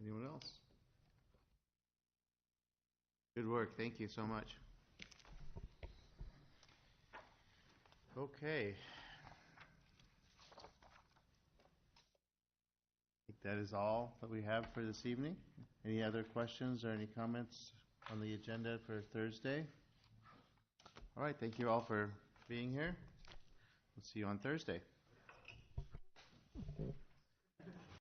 Anyone else? Good work. Thank you so much. Okay. I think that is all that we have for this evening. Any other questions or any comments on the agenda for Thursday? All right. Thank you all for being here. We'll see you on Thursday.